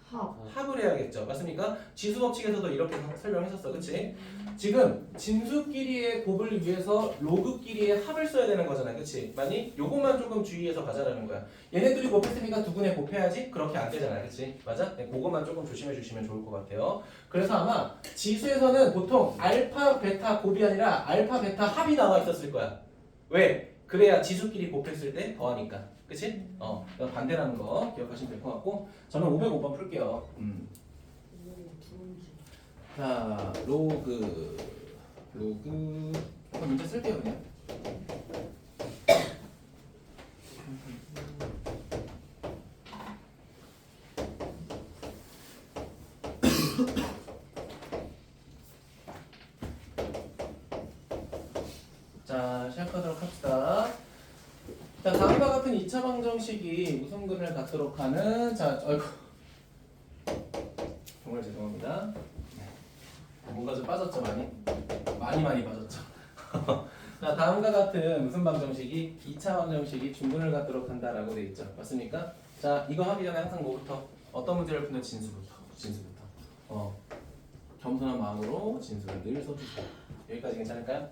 합을 해야겠죠. 맞습니까? 지수법칙에서도 이렇게 설명했었어. 그치? 지금 진수끼리의 곱을 위해서 로그끼리의 합을 써야 되는 거잖아. 그치? 맞니? 요것만 조금 주의해서 가자라는 거야. 얘네들이 곱했으니까 두 분의 곱해야지? 그렇게 안 되잖아. 그치? 맞아? 네, 그것만 조금 조심해 주시면 좋을 것 같아요. 그래서 아마 지수에서는 보통 알파, 베타 곱이 아니라 알파, 베타 합이 나와 있었을 거야. 왜? 그래야 지수끼리 곱했을 때 더하니까. 그치? 반대라는 거 기억하시면 될 것 같고 저는 505번 풀게요. 자, 로그 그럼 문제 쓸게요 그냥. 자, 시작하도록 합시다. 자, 다음과 같은 2차 방정식이 무슨 근을 갖도록 하는 자, 어이구 정말 죄송합니다. 뭔가 좀 빠졌죠 많이 빠졌죠. 자, 다음과 같은 무슨 방정식이 2차 방정식이 중근을 갖도록 한다라고 돼 있죠. 맞습니까? 자, 이거 하기 전에 항상 뭐부터 어떤 문제를 푸는 진수부터. 겸손한 마음으로 진수를 늘 써주세요. 여기까지 괜찮을까요?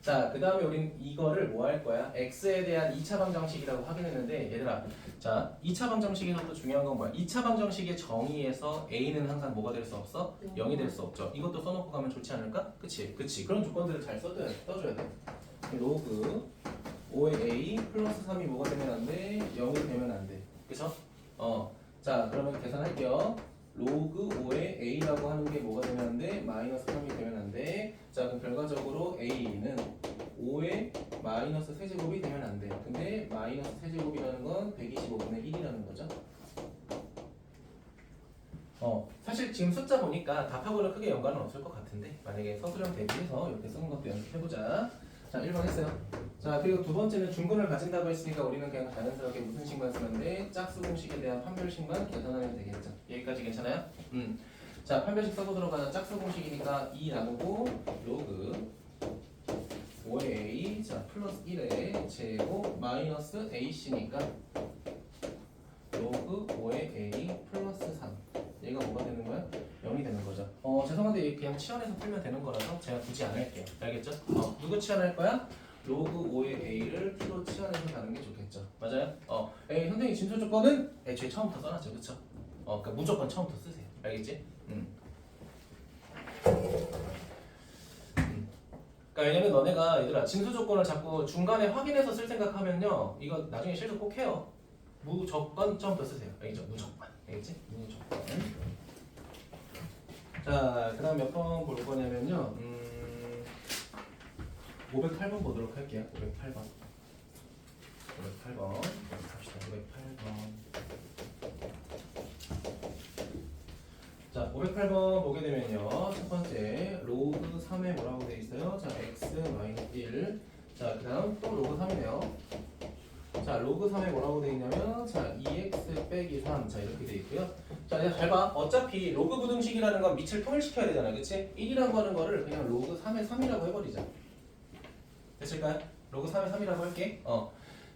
자, 그 다음에 우린 이거를 뭐 할 거야? x에 대한 2차 방정식이라고 확인했는데 얘들아, 자, 2차 방정식에서 또 중요한 건 뭐야? 2차 방정식의 정의에서 a는 항상 뭐가 될 수 없어? 0이 될 수 없죠. 이것도 써놓고 가면 좋지 않을까? 그치? 그런 조건들을 잘 써줘야 돼. 로그 5의 a 플러스 3이 뭐가 되면 안 돼? 0이 되면 안 돼. 그쵸? 자, 그러면 계산할게요. 로그 5의 a라고 하는 게 뭐가 되면 안 돼? 마이너스 3이 되면 안 돼. 자, 그럼 결과적으로 a는 5의 마이너스 세제곱이 되면 안 돼. 근데 마이너스 세제곱이라는 건 125분의 1이라는 거죠. 사실 지금 숫자 보니까 답하고는 크게 연관은 없을 것 같은데 만약에 서술형 대비해서 이렇게 쓰는 것도 연습해보자. 자, 1번 했어요. 자, 그리고 두 번째는 중근을 가진다고 했으니까 우리는 그냥 자연스럽게 무슨 식만 쓰면 돼? 짝수 공식에 대한 판별식만 계산하면 되겠죠. 여기까지 괜찮아요? 자, 판별식 써보도록 하자. 짝수 공식이니까 2 나누고 로그 5의 a 자 플러스 1의 제곱 마이너스 ac니까 로그 5의 a 플러스 3 얘가 뭐가 되는 거야? 0이 되는 거죠. 죄송한데 그냥 치환해서 풀면 되는 거라서 제가 굳이 안 할게요. 알겠죠? 누구 치환할 거야? 로그 5의 a를 t로 치환해서 가는 게 좋겠죠. 맞아요? A 선생님 진수 조건은 애초에 처음부터 써놨죠. 그쵸? 그러니까 무조건 처음부터 쓰세요. 알겠지? 그러니까 왜냐면 너네가 얘들아 진수 조건을 자꾸 중간에 확인해서 쓸 생각하면요 이거 나중에 실수 꼭 해요. 무조건 처음부터 쓰세요. 알겠죠? 무조건. 알겠지? 무조건. 자, 그 다음 몇 번 볼 거냐면요 508번 보도록 할게요. 508번 갑시다. 508번. 자, 508번 보게 되면요 첫 번째 로그 3에 뭐라고 돼 있어요? 자, x-1 자, 그 다음 또 로그 3이네요. 자, 로그 3에 뭐라고 돼 있냐면 자, 2x 빼기 3 자, 이렇게 돼 있고요. 자, 이제 잘 봐. 어차피 로그 부등식이라는 건 밑을 통일시켜야 되잖아. 그치? 1이라고 하는 거를 그냥 로그 3의 3이라고 해버리자. 됐을까요? 로그 3의 3이라고 할게.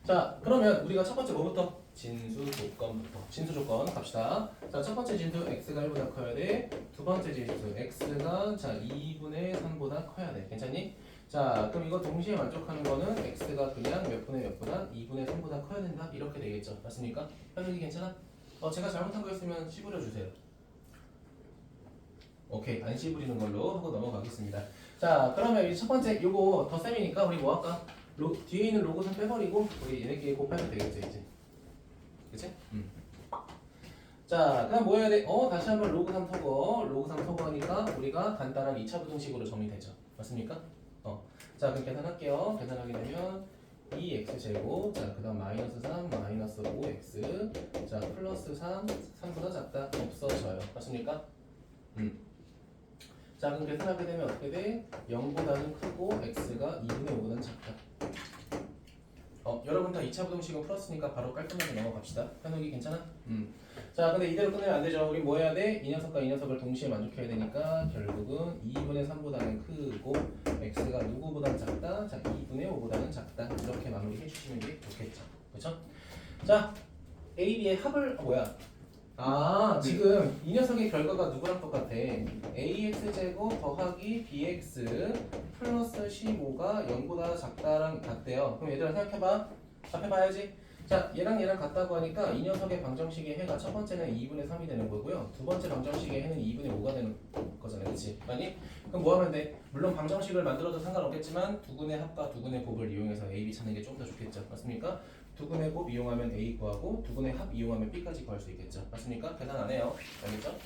자, 그러면 우리가 첫 번째 뭐부터? 진수 조건부터. 진수 조건 갑시다. 자, 첫 번째 진수 x가 1보다 커야 돼. 두 번째 진수 x가 자 2분의 3보다 커야 돼. 괜찮니? 자, 그럼 이거 동시에 만족하는 거는 x가 그냥 몇 분의 몇 보다 2분의 3보다 커야 된다. 이렇게 되겠죠. 맞습니까? 현욱이 괜찮아? 제가 잘못한 거였으면 씹으려 주세요. 오케이, 안 씹으리는 걸로 하고 넘어가겠습니다. 자, 그러면 이 첫 번째 요거 더 셈이니까 우리 뭐 할까? 뒤에 있는 로그 3 빼버리고 우리 얘네끼리 곱하면 되겠죠 이제. 그치? 자, 그럼 뭐 해야 돼? 다시 한번 로그 3 소거. 로그 3 소거하니까 우리가 간단한 2차 부등식으로 정리되죠. 맞습니까? 자, 그럼 계산할게요. 계산하게 되면 2x제곱 자 그다음 마이너스 3 마이너스 5x 자 플러스 3 3보다 작다 없어져요. 맞습니까? 자 그럼 계산하게 되면 어떻게 돼? 0보다는 크고 x가 2분의 5보다는 작다. 여러분 다 2차 부등식은 풀었으니까 바로 깔끔하게 넘어갑시다. 현욱이 괜찮아? 자 근데 이대로 끝내면 안 되죠. 우리 뭐 해야 돼? 이 녀석과 이 녀석을 동시에 만족해야 되니까 결국은 2분의 3보다는 크고 x가 누구보다는 작다. 자 2분의 5보다는 작다. 이렇게 마무리해 주시는 게 좋겠죠. 그렇죠? 자 A, B의 합을 지금 이 녀석의 결과가 누구랑 똑같아? AX제곱 더하기 BX 플러스 15가 0보다 작다랑 같대요. 그럼 얘들아 생각해봐. 답해봐야지. 자 얘랑 얘랑 같다고 하니까 이 녀석의 방정식의 해가 첫 번째는 2분의 3이 되는 거고요. 두 번째 방정식의 해는 2분의 5가 되는 거잖아요. 그치? 맞니? 그럼 뭐 하면 돼? 물론 방정식을 만들어도 상관없겠지만 두근의 합과 두근의 곱을 이용해서 A, B 찾는 게 좀 더 좋겠죠. 맞습니까? 두근의 곱 이용하면 A 구하고 두근의 합 이용하면 B까지 구할 수 있겠죠. 맞습니까? 계산 안 해요. 알겠죠?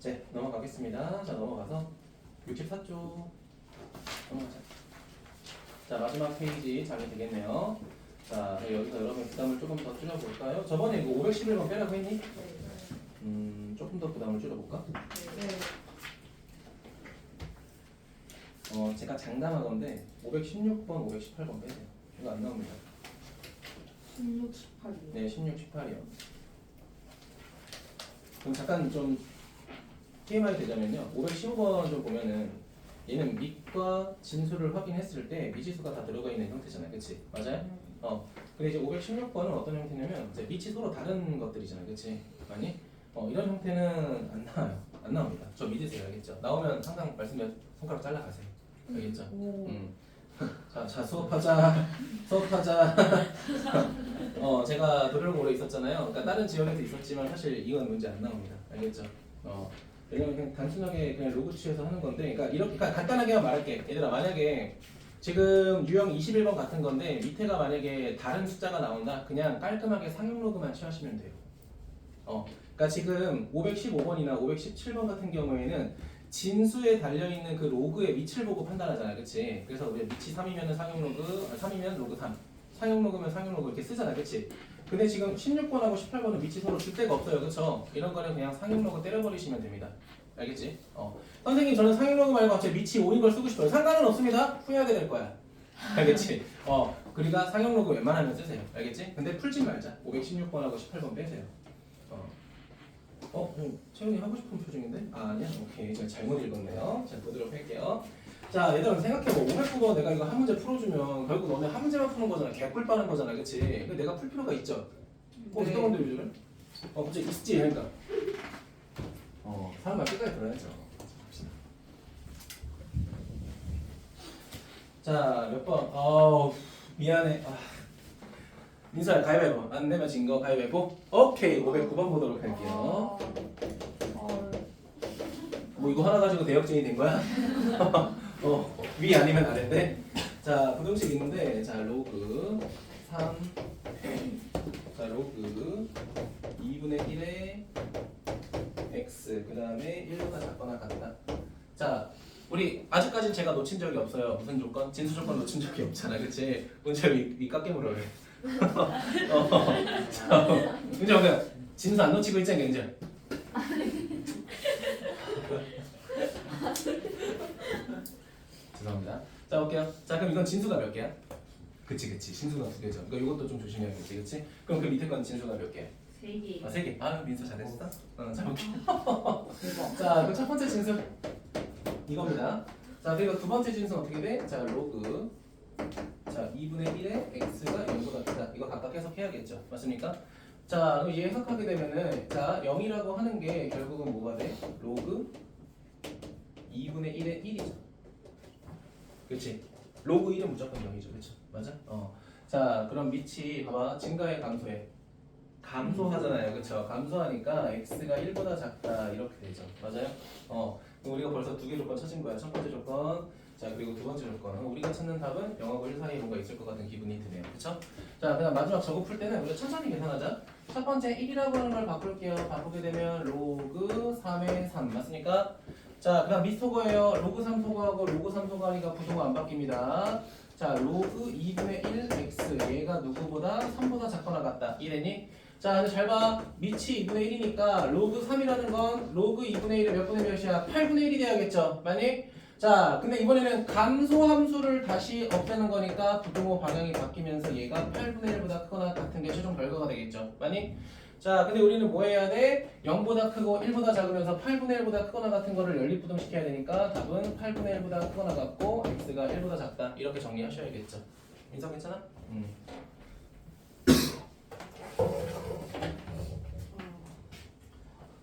네, 넘어가겠습니다. 자, 넘어가서 64쪽 넘어가자. 자, 마지막 페이지 장이 되겠네요. 자, 여기서 여러분 부담을 조금 더 줄여볼까요? 저번에 이거 511번 빼라고 했니? 조금 더 부담을 줄여볼까? 네. 제가 장담하건데 516번, 518번 빼세요. 이거 안 나옵니다. 16, 18이요. 네, 16, 18이요. 그럼 잠깐 좀 TMI 되자면요. 515번 좀 보면은 얘는 밑과 진수를 확인했을 때 미지수가 다 들어가 있는 형태잖아요. 그치? 맞아요? 근데 이제 516번은 어떤 형태냐면 이제 밑이 서로 다른 것들이잖아요. 그치? 아니? 이런 형태는 안 나와요. 안 나옵니다. 저 믿으세요. 알겠죠? 나오면 항상 말씀드린 손가락 잘라가세요. 알겠죠? 자 수업하자. 제가 도려고 오래 있었잖아요. 그러니까 다른 지역에서 있었지만 사실 이건 문제 안 나옵니다. 알겠죠? 왜냐면 그냥 단순하게 그냥 로그 취해서 하는 건데, 그러니까 이렇게 간단하게만 말할게. 얘들아 만약에 지금 유형 21번 같은 건데 밑에가 만약에 다른 숫자가 나온다, 그냥 깔끔하게 상용 로그만 취하시면 돼요. 그러니까 지금 515번이나 517번 같은 경우에는 진수에 달려있는 그 로그의 밑을 보고 판단하잖아. 그치? 그래서 우리가 밑이 3이면 상용 로그, 3이면 로그 3, 상용 로그면 상용 로그 이렇게 쓰잖아. 그치? 근데 지금 16번하고 18번은 밑이 서로 줄 데가 없어요. 그쵸? 이런 거는 그냥 상용 로그 때려버리시면 됩니다. 알겠지? 선생님 저는 상용 로그 말고 갑자기 밑이 5인 걸 쓰고 싶어요. 상관은 없습니다. 후회하게 될 거야. 알겠지? 그러니까 상용 로그 웬만하면 쓰세요. 알겠지? 근데 풀지 말자. 516번하고 18번 빼세요. 채훈이 하고 싶은 표정인데? 아니야? 오케이. 제가 잘못 읽었네요. 자, 보도록 할게요. 자, 얘들아 생각해봐. 500번 내가 이거 한 문제 풀어주면 결국 너네 한 문제만 푸는 거잖아. 개꿀 빠는 거잖아. 그치? 근데 내가 풀 필요가 있죠? 어떤 건데 요즘은? 갑자기 있지? 그러니까. 사람 말 끝까지 들어야죠. 봅시다. 자, 몇 번? 미안해. 민서야, 가위바위보. 안 내면 진 거 가위바위보. 오케이, 509번 보도록 할게요. 뭐 이거 하나 가지고 대역전이 된 거야? 위 아니면 아래인데. 자, 부등식 있는데, 자 로그 3, 자 로그 2분의 1의 x, 그 다음에 1보다 작거나 같다. 자, 우리 아직까지는 제가 놓친 적이 없어요. 무슨 조건? 진수 조건 놓친 적이 없잖아, 그치? 문제 위 깎게 물어요. 은재 오늘 진수 안 놓치고 있잖아, 은재. 죄송합니다. 자, 볼게요. 자, 그럼 이건 진수가 몇 개야? 그치. 진수가 2개죠. 그러니까 이것도 좀 조심해야겠지, 그치? 그럼 그 밑에 건 진수가 몇 개야? 3개. 3개. 민수 잘했어. 자, 볼게요. 자, 그 첫 번째 진수 이겁니다. 자, 그리고 두 번째 진수는 어떻게 돼? 자, 로그. 자, 2분의 1에 x가 0보다 크다. 이거 각각 해석해야겠죠. 맞습니까? 자, 그럼 얘 해석하게 되면은 자, 0이라고 하는 게 결국은 뭐가 돼? 로그 2분의 1의 1이죠. 그렇지? 로그 1은 무조건 0이죠. 그렇죠? 맞아? 자, 그럼 밑이 봐봐. 증가해 감소해? 감소하잖아요. 그렇죠? 감소하니까 x가 1보다 작다. 이렇게 되죠. 맞아요? 그럼 우리가 벌써 두 개 조건 찾은 거야. 첫 번째 조건. 자, 그리고 두 번째 조건. 우리가 찾는 답은 0하고 1 사이에 뭔가 있을 것 같은 기분이 드네요. 그쵸? 자, 그다음 마지막 저거 풀 때는 우리가 천천히 계산하자. 첫 번째 1이라고 하는 걸 바꿀게요. 바꾸게 되면 로그 3의 3 맞습니까? 자, 그다음 미소거예요. 로그 3 소거하고 로그 3 소거하니까 부동호 안 바뀝니다. 자, 로그 2분의 1 x 얘가 누구보다 3보다 작거나 같다. 이래니? 자, 근데 잘 봐. 밑이 2분의 1이니까 로그 3이라는 건 로그 2분의 1의 몇 분의 몇이야? 8분의 1이 돼야겠죠. 맞니? 자, 근데 이번에는 감소 함수를 다시 없애는 거니까 부동호 방향이 바뀌면서 얘가 8분의 1보다 크거나 같은 게 최종 결과가 되겠죠. 맞니? 자, 근데 우리는 뭐 해야 돼? 0보다 크고 1보다 작으면서 8분의 1보다 크거나 같은 거를 연립부동시켜야 되니까 답은 8분의 1보다 크거나 같고 x가 1보다 작다. 이렇게 정리하셔야겠죠. 민석 괜찮아?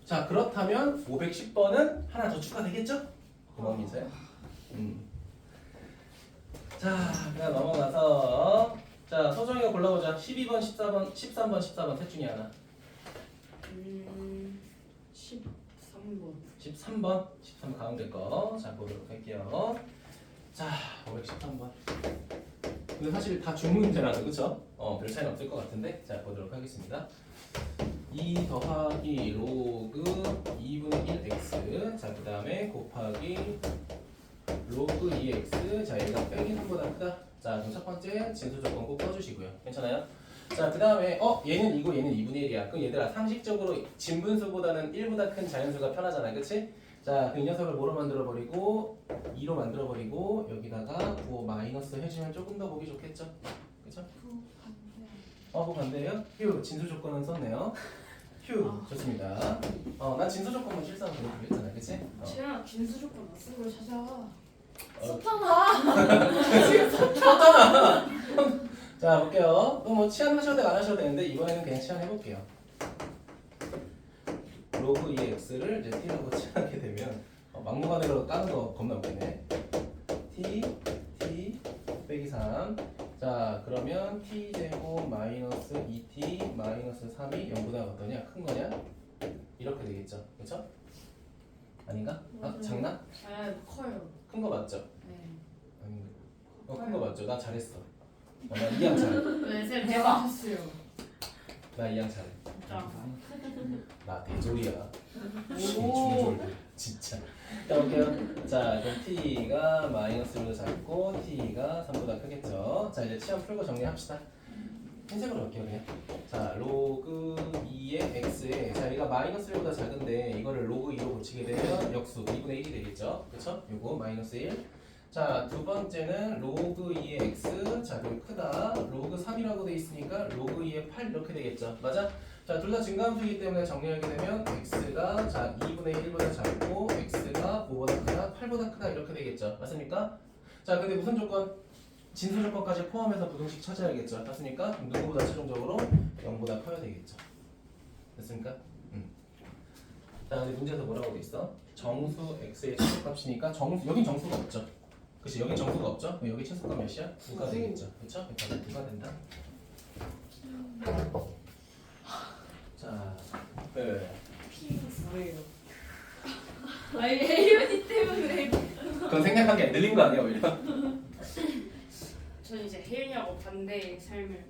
자, 그렇다면 510번은 하나 더 추가되겠죠? 고마워 민서야. 자, 그냥 넘어가서 자, 소정이가 골라보자. 12번, 14번, 13번, 14번 셋 중에 하나. 13번. 13번, 13번 가운데 거. 자, 보도록 할게요. 자, 513번. 근데 사실 다 중문제라서 그쵸? 별 차이는 없을 것 같은데. 자, 보도록 하겠습니다. 2 더하기 로그 2분의 1x. 자, 그 다음에 곱하기 로그 2x. 자, 얘가 빼기 3보다 크다. 자, 그럼 첫 번째 진수 조건 꼭 써주시고요. 괜찮아요? 자, 그 다음에 얘는 2고 얘는 2분의 1이야. 그럼 얘들아 상식적으로 진분수보다는 1보다 큰 자연수가 편하잖아. 그치? 자, 그 녀석을 뭐로 만들어버리고 2로 만들어버리고 여기다가 9 마이너스 해주면 조금 더 보기 좋겠죠? 그쵸? 그거 반대예요? 휴, 진수 조건은 썼네요. 휴, 좋습니다. 난 진수 조건만 실수하면 되겠잖아. 그치? 채연아 진수 조건 안 쓴 걸 찾아. 썼잖아. 자, 볼게요. 뭐 치환하셔도 되고 안 하셔도 되는데 이번에는 그냥 치환해볼게요. 로그 2x를 이제 t라고 치환하게 되면 막무가내로 까는 거 겁나 웃기네. t 빼기 3. 자, 그러면 t제곱 마이너스 2t 마이너스 3이 0보다 어떠냐? 큰 거냐? 이렇게 되겠죠. 그쵸? 아닌가? 작나? 커요. 큰 거 맞죠? 네. 아닌가? 큰 거 맞죠? 나 잘했어. 나 이양 잘해. 네, 쌤 대박 했어요. 나 이양 잘해. 진짜. 나 대졸이야. 중졸 진짜. 자, 볼게요. 자, 그럼 t가 마이너스로 작고 t가 3보다 크겠죠. 자, 이제 시험 풀고 정리합시다. 흰색으로 할게요 그냥. 자, 로그 2의 x에 자, 얘가 마이너스 1보다 작은데 이거를 로그 2로 고치게 되면 역수 2분의 1이 되겠죠. 그쵸? 요거 마이너스 1. 자, 두 번째는 로그 2의 x. 자, 그럼 크다. 로그 3이라고 돼 있으니까 로그 2의 8 이렇게 되겠죠. 맞아? 자, 둘 다 증가함수이기 때문에 정리하게 되면 x가 자 2분의 1보다 작고 x가 5보다 크다, 8보다 크다 이렇게 되겠죠. 맞습니까? 자, 근데 무슨 조건? 진수 조건까지 포함해서 부등식 찾아야겠죠. 맞습니까? 누구보다 최종적으로 0보다 커야 되겠죠. 됐습니까? 자, 근데 문제에서 뭐라고 돼 있어? 정수 x의 최소값이니까 여긴 정수가 없죠. 그치? 여긴 정수가 없죠? 여기 최소값 몇이야? 9가 되겠죠. 그쵸? 그러니까 9가 된다. 자, P가 뭐예요? 아니 혜윤이 때문에. 그건 생략한 게 늘린 거 아니야 오히려? 저는 이제 혜윤이하고 반대의 삶을.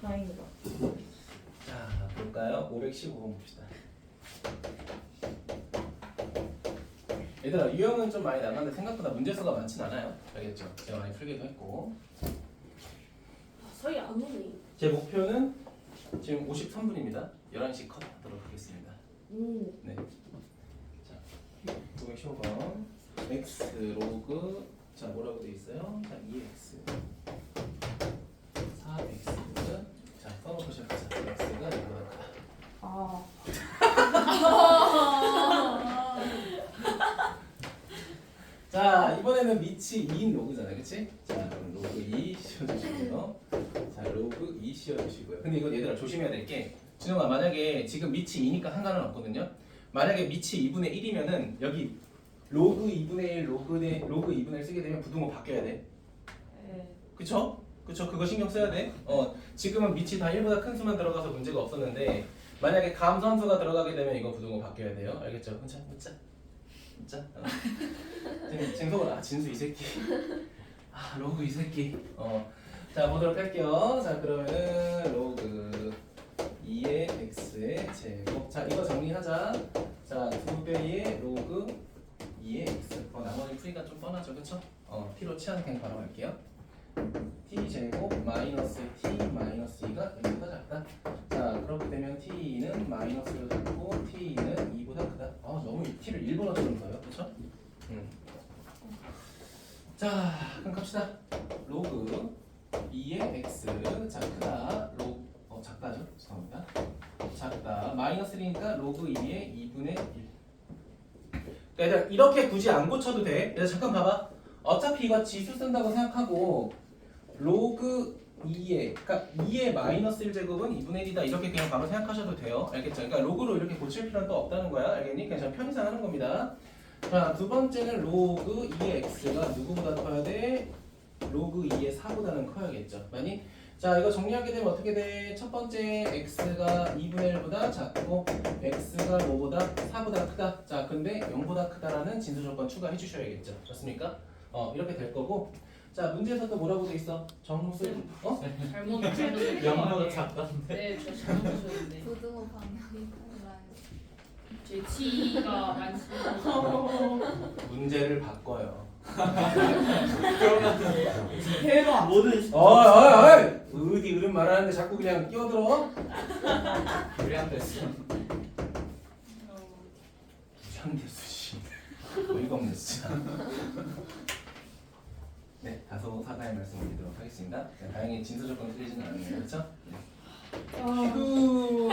다행이다. 자, 볼까요? 515번 봅시다. 얘들아, 유형은 좀 많이 남았는데 생각보다 문제수가 많진 않아요. 알겠죠? 제가 많이 풀기도 했고. 서희 안 오네. 제 목표는 지금 53분입니다. 11시 컷 하도록 하겠습니다. 네. 자, 515번. x 로그 자, 뭐라고 돼 있어요? 자, 2x 4x 자, 써놓고 시작하자. x가 이거보다 크다. 자, 이번에는 밑이 2인 로그잖아요. 그치? 자, 그럼 로그 2 씌워주시고요. 자, 로그 2 씌워주시고요. 근데 이거 얘들아 조심해야 될 게 준영아, 만약에 지금 밑이 2니까 상관은 없거든요. 만약에 밑이 2분의 1이면은 여기 로그 2분의 1, 로그 2분의 1 쓰게 되면 부등호 바뀌어야 돼. 네. 그쵸? 그쵸? 그거 신경 써야 돼. 지금은 밑이 다 1보다 큰 수만 들어가서 문제가 없었는데 만약에 감소함수가 들어가게 되면 이거 부등호 바뀌어야 돼요. 알겠죠? 괜찮아? 진짜? 쟁소가 진수 이 새끼. 로그 이 새끼. 자, 보도록 할게요. 자, 그러면은 로그 2의 x의 제곱. 자, 이거 정리하자. 자, 2배의 로그 마이너스 1이니까 로그 2의 2분의 1. 그러니까 얘들아, 이렇게 굳이 안 고쳐도 돼. 얘들아 잠깐 봐봐. 어차피 이거 지수 쓴다고 생각하고 로그 2의 그러니까 2의 마이너스 1제곱은 2분의 1이다 이렇게 그냥 바로 생각하셔도 돼요. 알겠죠? 그러니까 로그로 이렇게 고칠 필요는 또 없다는 거야. 알겠니? 그냥 편의상 하는 겁니다. 자, 두 번째는 로그 2의 x가 누구보다 커야 돼? 로그 2의 4보다는 커야겠죠. 많이? 자, 이거 정리하게 되면 어떻게 돼? 첫 번째 x가 2분의 1보다 작고 x가 뭐보다 4보다 크다. 자, 근데 0보다 크다라는 진수 조건 추가해 주셔야겠죠. 좋습니까? 이렇게 될 거고. 자, 문제에서 또 뭐라고 돼 있어? 정수 잘못 영보다 작다는데. 네, 저 잘못 주셨는데. 고등어 방향이 달라요. 제 T가 많습니다. 문제를 바꿔요. 해가 뭐든 어디 으름 말하는데 자꾸 그냥 끼어들어? 유리한 됐어. 무장대수 씨. 어이가 없네 진짜. 네, 다소 사과의 말씀을 드리도록 하겠습니다. 네, 다행히 진수 조건 틀리지는 않네요, 그렇죠? 휴.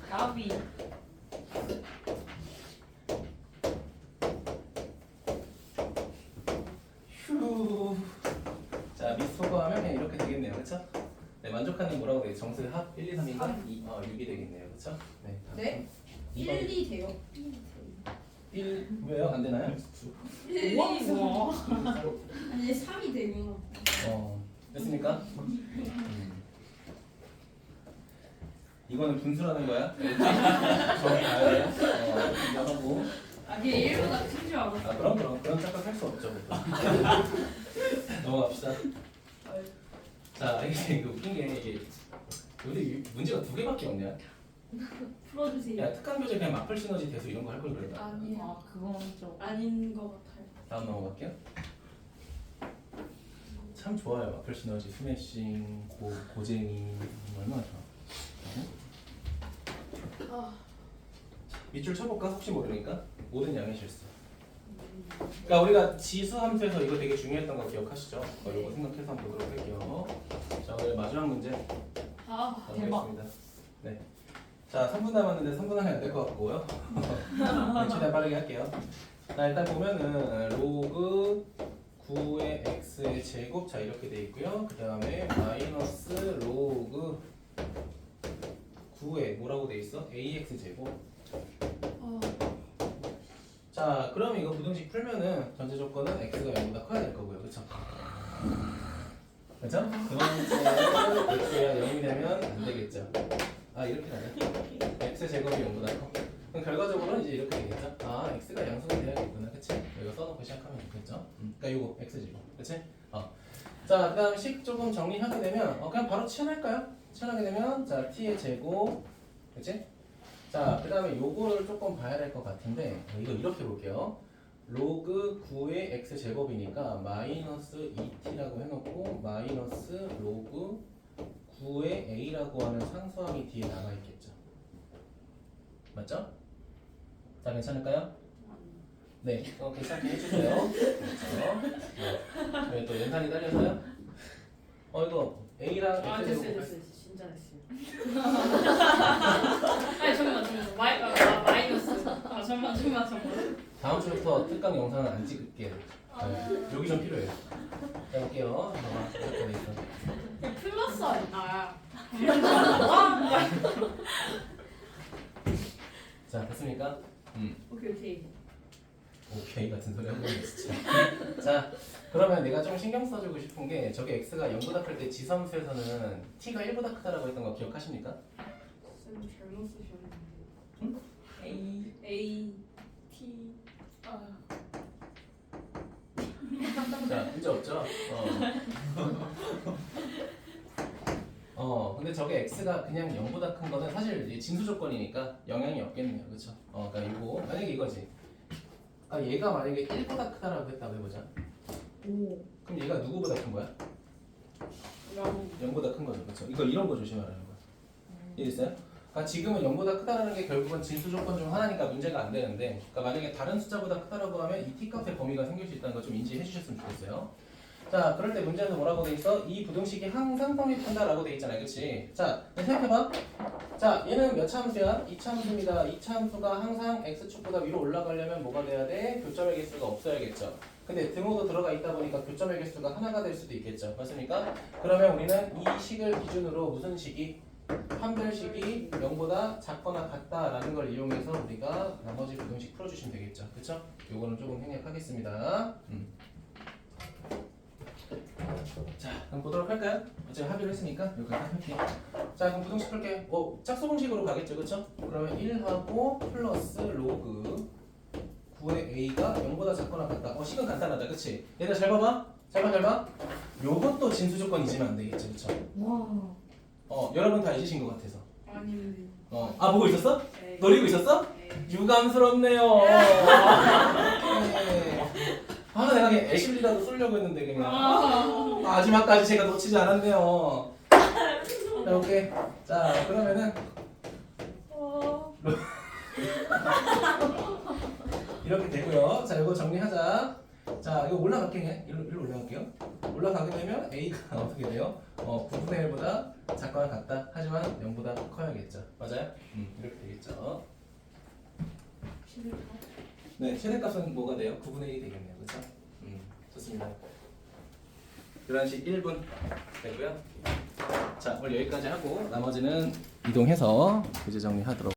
나비. 휴. 자, 미소거하면 그냥 이렇게 되겠네요, 그렇죠? 네, 만족하는 뭐라고 되겠죠? 정수의 합 1, 2, 3인가? 6이 되겠네요, 그렇죠? 네. 네? 2번 1이 돼요. 1 왜요? 안 되나요? 1이 뭐? 아니 3이 되구나. 됐습니까? 이거는 분수라는 거야? 정이 가야 돼요? 이거 이게 1보다 큰 줄 알았어. 그런 착각할 수 없죠. 넘어갑시다. 자, 이게 웃긴 게 이게 우리 문제가 두 개밖에 없냐? 풀어주세요. 야, 특강 교재 그냥 마플 시너지 대수 이런 거 할 걸 그랬다. 아니요. 그건 좀. 아닌 것 같아요. 다음 넘어갈게요. 참 좋아요. 마플 시너지, 스매싱, 고쟁이 얼마나 좋아. 밑줄 쳐볼까? 혹시 모르니까 모든 양의 실수. 그러니까 우리가 지수 함수에서 이거 되게 중요했던 거 기억하시죠? 이거 생각해서 한번 보도록 할게요. 자, 오늘 마지막 문제 넘어가겠습니다. 네. 자, 3분 남았는데 3분 안에 안 될 것 같고요. 최대한 빠르게 할게요. 자, 일단 보면은 로그 9의 x의 제곱, 자 이렇게 돼 있고요. 그 다음에 마이너스 로그 9에 뭐라고 돼 있어? ax 제곱. 자, 그러면 이거 부등식 풀면은 전제 조건은 x가 0보다 커야 될 거고요, 그렇죠? 그렇죠? 두 번째는 x가 0이 되면 안 되겠죠. 이렇게 가네. x 제곱이 0보다 커. 그럼 결과적으로는 이제 이렇게 되겠죠. x가 양수가 돼야겠구나, 그치? 이거 써놓고 시작하면 좋겠죠. 그러니까 이거 x 제곱, 그치? 자, 그다음 식 조금 정리하게 되면 그냥 바로 치환할까요? 치환하게 되면 자 t의 제곱, 그치? 자, 그 다음에 요거를 조금 봐야 될 것 같은데 이거 이렇게 볼게요. 로그 9의 x 제곱이니까 마이너스 2t라고 해놓고 마이너스 로그 9의 a라고 하는 상수함이 뒤에 남아있겠죠. 맞죠? 자, 괜찮을까요? 네, 괜찮게 해주세요. 그렇죠. 네, 또 연산이 딸려서요? 이거 a랑 x 제곱 됐어요. 진짜 됐어요. 아니 잠깐만. 마이너스. 잠깐만. 다음 주부터 특강 영상은 안 찍을게요. 네, 여기 좀 필요해요. 자, 볼게요. 이렇게 돼 있어. 플러스 아니야. 자, 됐습니까? 오케이. 오케이 같은 소리 하고 있네 진짜. 자, 그러면 내가 좀 신경 써주고 싶은 게 저게 x가 0보다 클 때 지수함수에서는 t가 1보다 크다라고 했던 거 기억하십니까? 쌤 잘못 쓰셨는데. A T 자, 문제 없죠? 근데 저게 x가 그냥 0보다 큰 거는 사실 이제 진수 조건이니까 영향이 없겠네요, 그렇죠? 그러니까 이거 만약에 이거지. 얘가 만약에 1보다 크다라고 했다고 해보자. 그럼 얘가 누구보다 큰 거야? 0보다 큰 거죠, 그렇죠? 이거 이런 거 조심하라는 거야. 이해됐어요? 그러니까 지금은 0보다 크다라는 게 결국은 진수 조건 중 하나니까 문제가 안 되는데, 그러니까 만약에 다른 숫자보다 크다라고 하면 이 t 값의 범위가 생길 수 있다는 거 좀 인지해 주셨으면 좋겠어요. 자, 그럴 때 문제에서 뭐라고 돼 있어? 이 부등식이 항상 성립한다라고 돼 있잖아요, 그렇지? 자, 생각해봐. 자, 얘는 몇 참수야? 2참수입니다. 2참수가 항상 x축보다 위로 올라가려면 뭐가 돼야 돼? 교점의 개수가 없어야겠죠. 근데 등호도 들어가 있다 보니까 교점의 개수가 하나가 될 수도 있겠죠. 맞습니까? 그러면 우리는 이 식을 기준으로 무슨 식이? 판별식이 0보다 작거나 같다라는 걸 이용해서 우리가 나머지 부등식 풀어주시면 되겠죠. 그쵸? 요거는 조금 생략하겠습니다. 자, 그럼 보도록 할까요? 어차피 합의를 했으니까 여기까지 할게요. 자, 그럼 부등식 풀게. 짝수공식으로 가겠죠, 그쵸? 그러면 1하고 플러스 로그 9의 a가 0보다 작거나 같다. 식은 간단하다, 그치? 얘들아 잘 봐봐. 잘 봐. 요것도 진수 조건이지만 안 되겠지, 그쵸? 와. 여러분 다 잊으신 것 같아서. 아닌데. 보고 있었어? 네. 노리고 있었어? 네. 유감스럽네요. 내가 그냥 애슐리라도 쏠려고 했는데 그냥 마지막까지 제가 놓치지 않았네요. 자, 오케이. 자, 그러면은 이렇게 되고요. 자, 이거 정리하자. 자, 이거 올라갈게 그냥. 일로 올라갈게요. 올라가게 되면 A가 어떻게 돼요? 9분의 1보다 작거나 같다. 하지만 0보다 커야겠죠. 맞아요? 이렇게 되겠죠. 네, 최대값은 뭐가 돼요? 9분의 1이 되겠네요. 그렇죠? 좋습니다. 11시 1분 되고요. 자, 오늘 여기까지 하고 나머지는 이동해서 교재 정리하도록